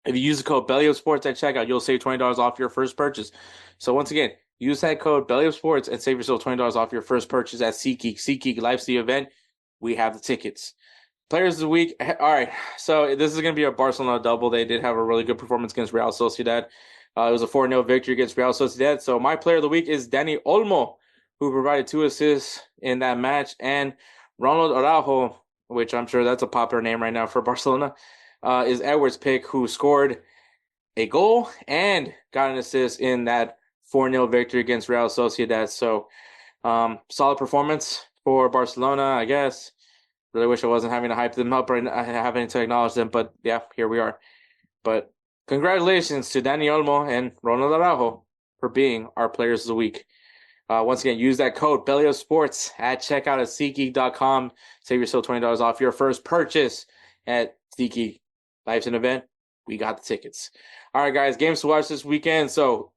if you use the code BellyUpSports at checkout, you'll save $20 off your first purchase. So once again, use that code BellyUpSports and save yourself $20 off your first purchase at SeatGeek. SeatGeek life's the event. We have the tickets. Players of the Week. All right, so this is going to be a Barcelona double. They did have a really good performance against Real Sociedad. It was a 4-0 victory against Real Sociedad. So my player of the week is Dani Olmo, who provided 2 assists in that match, and Ronald Araujo, which I'm sure that's a popular name right now for Barcelona, is Edwards' pick, who scored a goal and got an assist in that 4-0 victory against Real Sociedad. So solid performance for Barcelona, I guess. Really wish I wasn't having to hype them up or having to acknowledge them, but yeah, here we are. But congratulations to Dani Olmo and Ronald Araujo for being our players of the week. Once again, use that code BellyUpSports at checkout at SeatGeek.com. Save yourself $20 off your first purchase at SeatGeek. Life's an event. We got the tickets. All right, guys, games to watch this weekend. So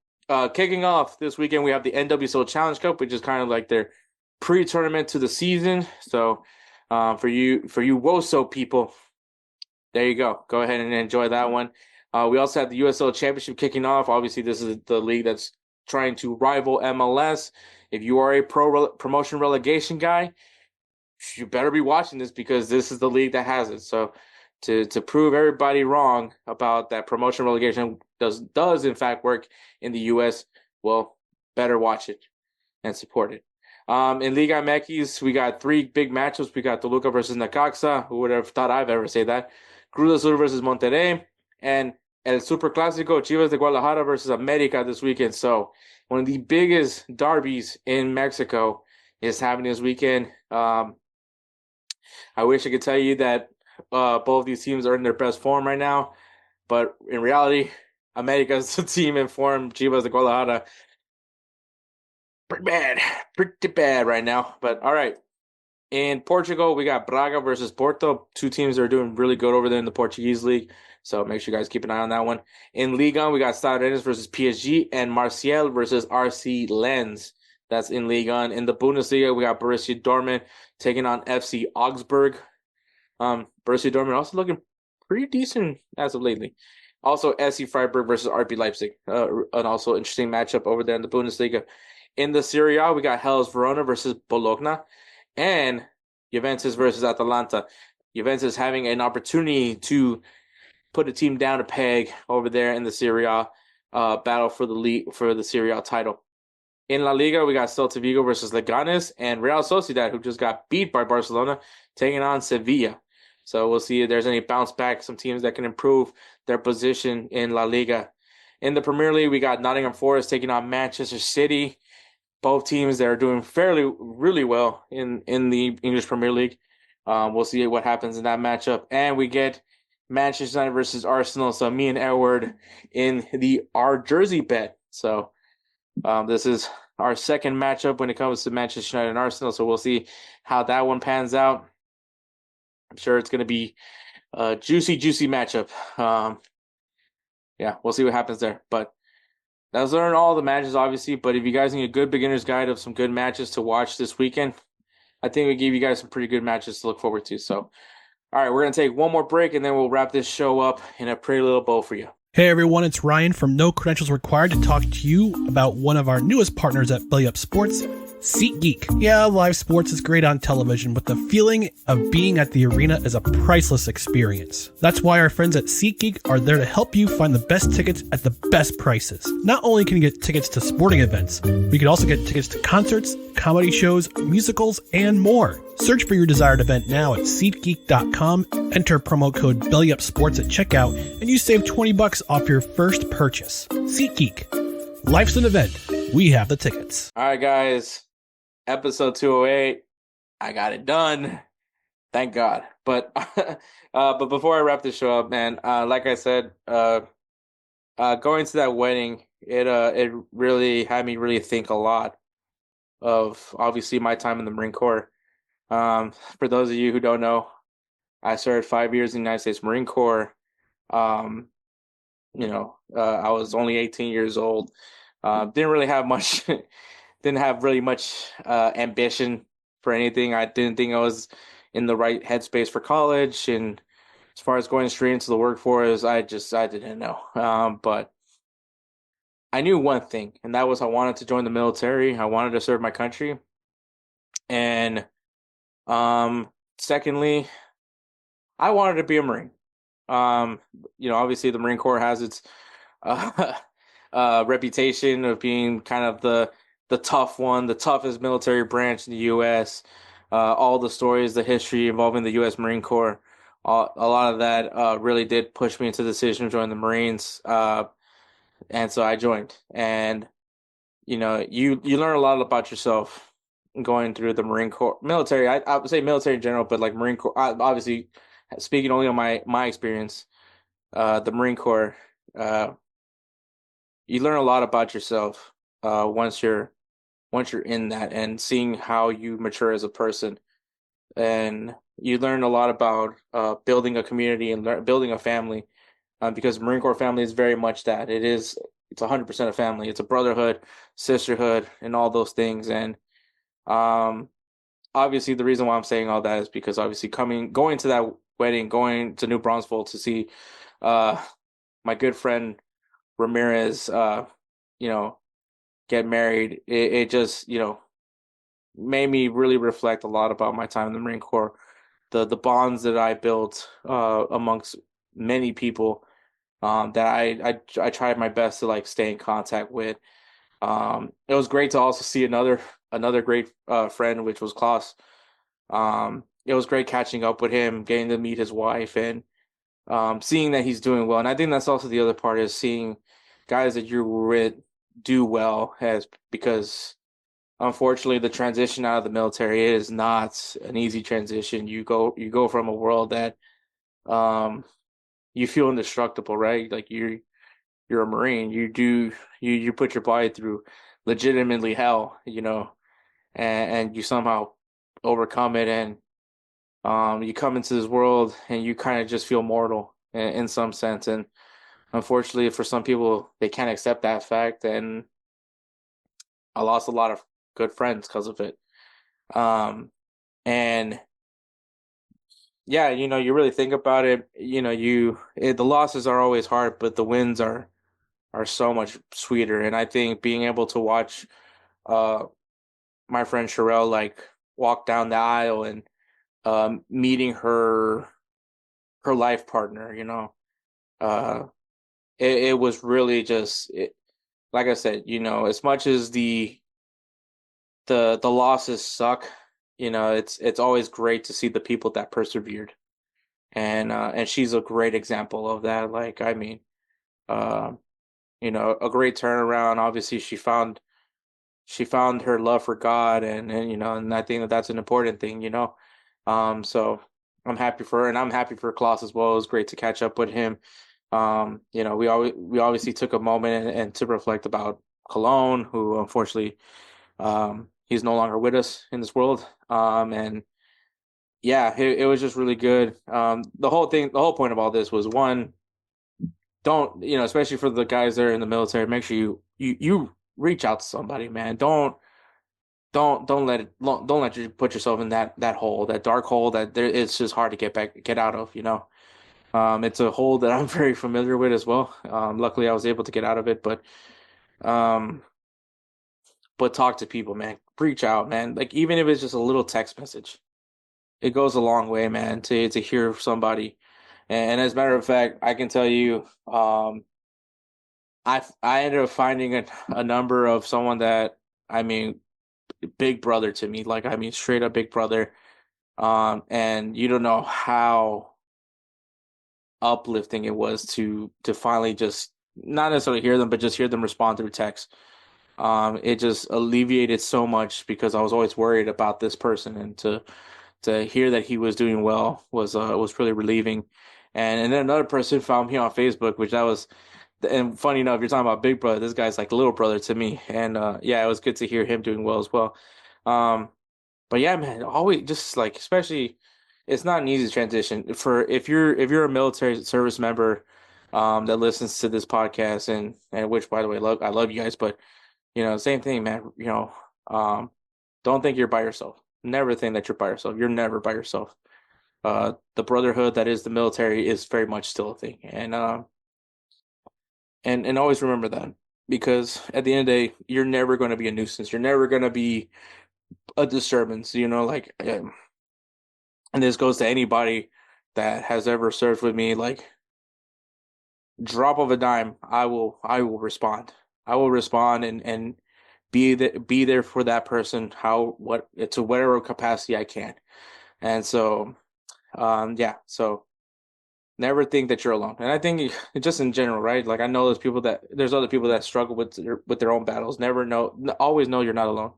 kicking off this weekend, we have the NWSL Challenge Cup, which is kind of like their pre-tournament to the season. So for you WOSO people, there you go. Go ahead and enjoy that one. We also have the USL Championship kicking off. Obviously, this is the league that's trying to rival MLS. If you are a promotion relegation guy, you better be watching this because this is the league that has it. So to prove everybody wrong about that promotion relegation does in fact work in the US, well, better watch it and support it. In Liga MX, we got 3 big matchups. We got Toluca versus Necaxa. Who would have thought I've ever say that? Cruz Azul versus Monterrey, and El Super Clásico, Chivas de Guadalajara versus America this weekend. So one of the biggest derbies in Mexico is happening this weekend. I wish I could tell you that both these teams are in their best form right now, but in reality, America's the team in form. Chivas de Guadalajara. Pretty bad right now. But all right. In Portugal, we got Braga versus Porto. Two teams that are doing really good over there in the Portuguese league. So make sure you guys keep an eye on that one. In Ligue 1, we got Stade Rennais versus PSG and Marseille versus RC Lens. That's in Ligue 1. In the Bundesliga, we got Borussia Dortmund taking on FC Augsburg. Borussia Dortmund also looking pretty decent as of lately. Also, SC Freiburg versus RB Leipzig. An also interesting matchup over there in the Bundesliga. In the Serie A, we got Hellas Verona versus Bologna. And Juventus versus Atalanta. Juventus having an opportunity to put a team down a peg over there in the Serie A battle for the league for the Serie A title. In La Liga, we got Celta Vigo versus Leganes and Real Sociedad, who just got beat by Barcelona, taking on Sevilla. So we'll see if there's any bounce back, some teams that can improve their position in La Liga. In the Premier League, we got Nottingham Forest taking on Manchester City. Both teams that are doing really well in the English Premier League. We'll see what happens in that matchup. And we get Manchester United versus Arsenal. So me and Edward in our jersey bet. So this is our second matchup when it comes to Manchester United and Arsenal. So we'll see how that one pans out. I'm sure it's going to be a juicy matchup. Yeah, we'll see what happens there. But those aren't all the matches, obviously. But if you guys need a good beginner's guide of some good matches to watch this weekend, I think we gave you guys some pretty good matches to look forward to. So, all right, we're going to take one more break, and then we'll wrap this show up in a pretty little bow for you. Hey everyone, it's Ryan from No Credentials Required to talk to you about one of our newest partners at Belly Up Sports, SeatGeek. Yeah, live sports is great on television, but the feeling of being at the arena is a priceless experience. That's why our friends at SeatGeek are there to help you find the best tickets at the best prices. Not only can you get tickets to sporting events, but you can also get tickets to concerts, comedy shows, musicals, and more. Search for your desired event now at SeatGeek.com, enter promo code BellyUpSports at checkout, and you save $20 off your first purchase. SeatGeek. Life's an event. We have the tickets. All right, guys. Episode 208. I got it done. Thank God. But before I wrap this show up, man, like I said, going to that wedding, it really had me really think a lot of obviously my time in the Marine Corps. For those of you who don't know, I served 5 years in the United States Marine Corps. I was only 18 years old. Didn't really have much, ambition for anything. I didn't think I was in the right headspace for college. And as far as going straight into the workforce, I didn't know. But I knew one thing, and that was I wanted to join the military. I wanted to serve my country. And secondly, I wanted to be a Marine. Obviously the Marine Corps has its reputation of being kind of the tough one, the toughest military branch in the U.S. All the stories, the history involving the U.S. Marine Corps, a lot of that really did push me into the decision to join the Marines. And so I joined. And, you learn a lot about yourself going through the Marine Corps military. I would say military in general, but like Marine Corps, obviously speaking only on my experience, the Marine Corps, you learn a lot about yourself once you're in that, and seeing how you mature as a person. And you learn a lot about building a community and building a family, because Marine Corps family is very much that. It's 100% a family. It's a brotherhood, sisterhood, and all those things. And obviously the reason why I'm saying all that is because obviously going to that wedding, going to New Braunfels to see my good friend Ramirez get married, it just made me really reflect a lot about my time in the Marine Corps, the bonds that I built amongst many people that I tried my best to stay in contact with. It was great to also see another great friend, which was Klaus. It was great catching up with him, getting to meet his wife, and seeing that he's doing well. And I think that's also the other part, is seeing guys that you're with do well, because unfortunately the transition out of the military is not an easy transition. You go from a world that you feel indestructible, right? Like you're a Marine. You put your body through legitimately hell, and you somehow overcome it, and you come into this world and you kind of just feel mortal in some sense. And unfortunately, for some people, they can't accept that fact, and I lost a lot of good friends because of it. And yeah, you really think about it. The losses are always hard, but the wins are so much sweeter. And I think being able to watch uh my friend Sherelle like walk down the aisle and meeting her life partner, uh it was really just like I said, as much as the losses suck, it's always great to see the people that persevered. And she's a great example of that. Like, I mean, uh, a great turnaround. Obviously, she found her love for God, and I think that's an important thing. So I'm happy for her, and I'm happy for Klaus as well. It was great to catch up with him. We obviously took a moment and to reflect about Cologne, who unfortunately he's no longer with us in this world. And yeah, it was just really good. The whole point of all this was, one, don't, especially for the guys that are in the military, make sure you reach out to somebody, man. Don't let you put yourself in that hole, that dark hole it's just hard to get out of. It's a hole that I'm very familiar with as well. Luckily I was able to get out of it, um, but talk to people, man. Reach out, man. Like, even if it's just a little text message, it goes a long way, man, to hear somebody. And as a matter of fact, I can tell you, I ended up finding a number of someone that, I mean, big brother to me, like, I mean, straight up big brother. And you don't know how uplifting it was to finally just not necessarily hear them, but just hear them respond through text. It just alleviated so much because I was always worried about this person, and to hear that he was doing well was really relieving. And then another person found me on Facebook, which that was, and funny enough, you're talking about big brother. This guy's like little brother to me, and yeah, it was good to hear him doing well as well. Um, but yeah, man, always just like, especially, it's not an easy transition for if you're a military service member that listens to this podcast, and which, by the way, I love you guys, but same thing, man. Don't think you're by yourself. Never think that you're by yourself. You're never by yourself. The brotherhood that is the military is very much still a thing, and always remember that, because at the end of the day, you're never going to be a nuisance. You're never going to be a disturbance. Like, and this goes to anybody that has ever served with me. Like, drop of a dime, I will respond. I will respond and be there for that person, to whatever capacity I can. And so yeah, so never think that you're alone. And I think just in general, right? Like, I know there's other people that struggle with their own battles. Always know you're not alone.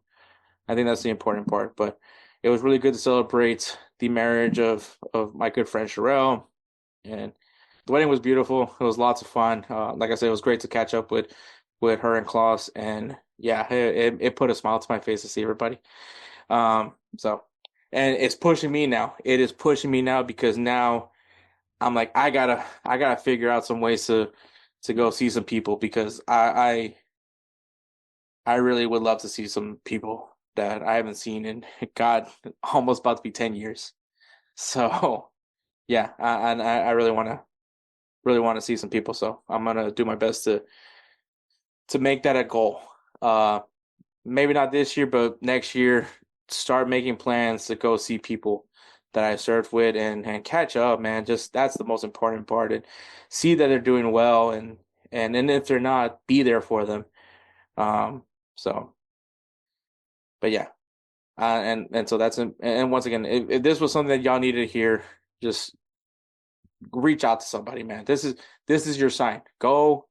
I think that's the important part. But it was really good to celebrate the marriage of my good friend Sherelle, and the wedding was beautiful. It was lots of fun. Like I said, it was great to catch up with her and Klaus, and yeah, it put a smile to my face to see everybody. So, and it's pushing me now. It is pushing me now, because now I'm like, I gotta figure out some ways to go see some people, because I really would love to see some people that I haven't seen in, God, almost about to be 10 years. So yeah, I really want to see some people. So I'm gonna do my best to make that a goal. Maybe not this year, but next year, start making plans to go see people that I served with, and catch up, man. Just, that's the most important part, and see that they're doing well, and if they're not, be there for them. So, but yeah, and so and once again, if this was something that y'all needed to hear, just reach out to somebody, man. This is your sign. Go,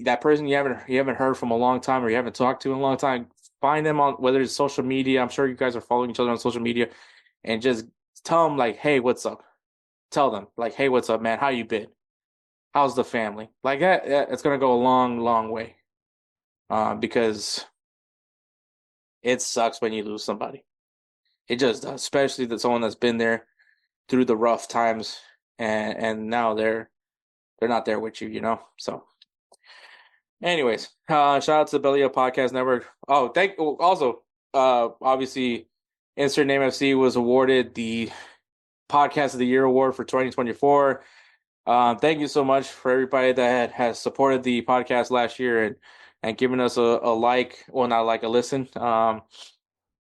that person you haven't heard from a long time, or you haven't talked to in a long time. Find them on, whether it's social media. I'm sure you guys are following each other on social media, and just tell them, like, hey, what's up? Tell them, like, hey, what's up, man? How you been? how's the family? Like that, it's gonna go a long, long way. Because it sucks when you lose somebody. It just does, especially that someone that's been there through the rough times, and now they're not there with you, you know. So, anyways, shout out to the Belly Up Podcast Network. Oh, obviously, Insert Name FC was awarded the Podcast of the Year award for 2024. Thank you so much for everybody that has supported the podcast last year and given us a like, well, not like, a listen.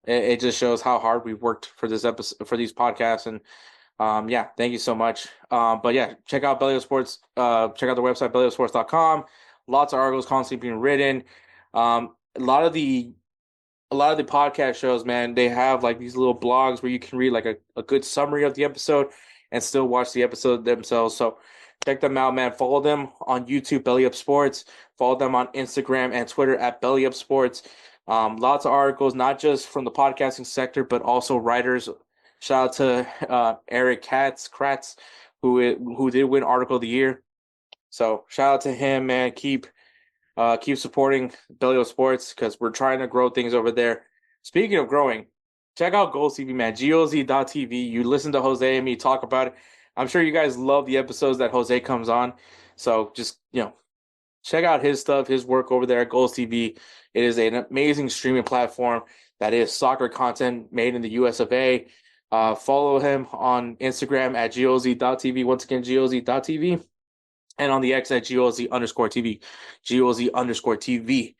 It just shows how hard we've worked for this episode, for these podcasts, and yeah, thank you so much. But yeah, check out Belly Up Sports. Check out the website bellyupsports.com. Lots of articles constantly being written. A lot of the podcast shows, man, they have like these little blogs where you can read like a good summary of the episode and still watch the episode themselves. So check them out, man. Follow them on YouTube, Belly Up Sports. Follow them on Instagram and Twitter at Belly Up Sports. Lots of articles, not just from the podcasting sector, but also writers. Shout out to Eric Kratz, who did win Article of the Year. So shout out to him, man. Keep supporting Belly Up Sports because we're trying to grow things over there. Speaking of growing, check out Goals TV, man. GOZ.TV. You listen to Jose and me talk about it. I'm sure you guys love the episodes that Jose comes on. So just, check out his stuff, his work over there at Goals TV. It is an amazing streaming platform that is soccer content made in the US of A. Follow him on Instagram at GOZ.TV. Once again, GOZ.TV. And on the X at GOZ_TV. GOZ_TV.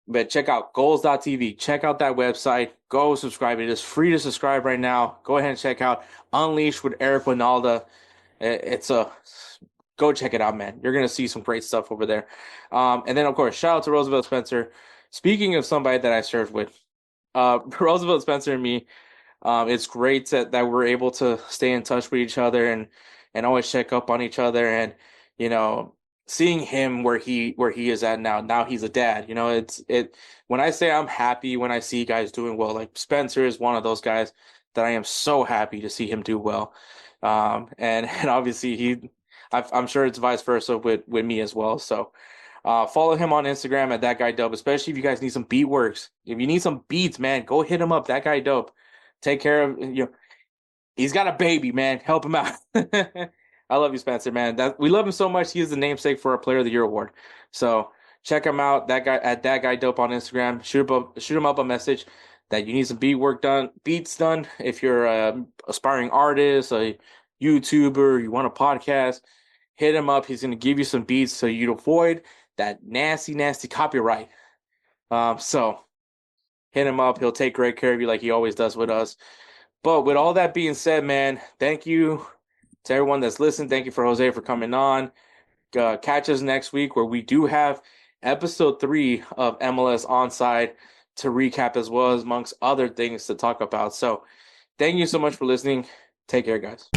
But check out goals.tv. Check out that website. Go subscribe. It is free to subscribe right now. Go ahead and check out Unleashed with Eric Winalda. Go check it out, man. You're going to see some great stuff over there. And then, of course, shout out to Roosevelt Spencer. Speaking of somebody that I served with, Roosevelt Spencer and me, it's great that we're able to stay in touch with each other and always check up on each other. And, seeing him where he is at now he's a dad. When I say I'm happy when I see guys doing well, like Spencer is one of those guys that I am so happy to see him do well. And obviously I'm sure it's vice versa with me as well. So follow him on Instagram at ThatGuyDope, especially if you guys need some beat works. If you need some beats, man, go hit him up. That guy dope. Take care of he's got a baby, man. Help him out. I love you, Spencer, man. We love him so much. He is the namesake for our Player of the Year award. So check him out. That guy at ThatGuyDope on Instagram. Shoot him up a message that you need some beats done. If you're a aspiring artist, a YouTuber, you want a podcast, hit him up. He's going to give you some beats so you avoid that nasty, nasty copyright. So hit him up. He'll take great care of you like he always does with us. But with all that being said, man, thank you to everyone that's listened. Thank you for Jose for coming on. Catch us next week where we do have episode 3 of MLS Onside to recap, as well as amongst other things to talk about. So thank you so much for listening. Take care, guys.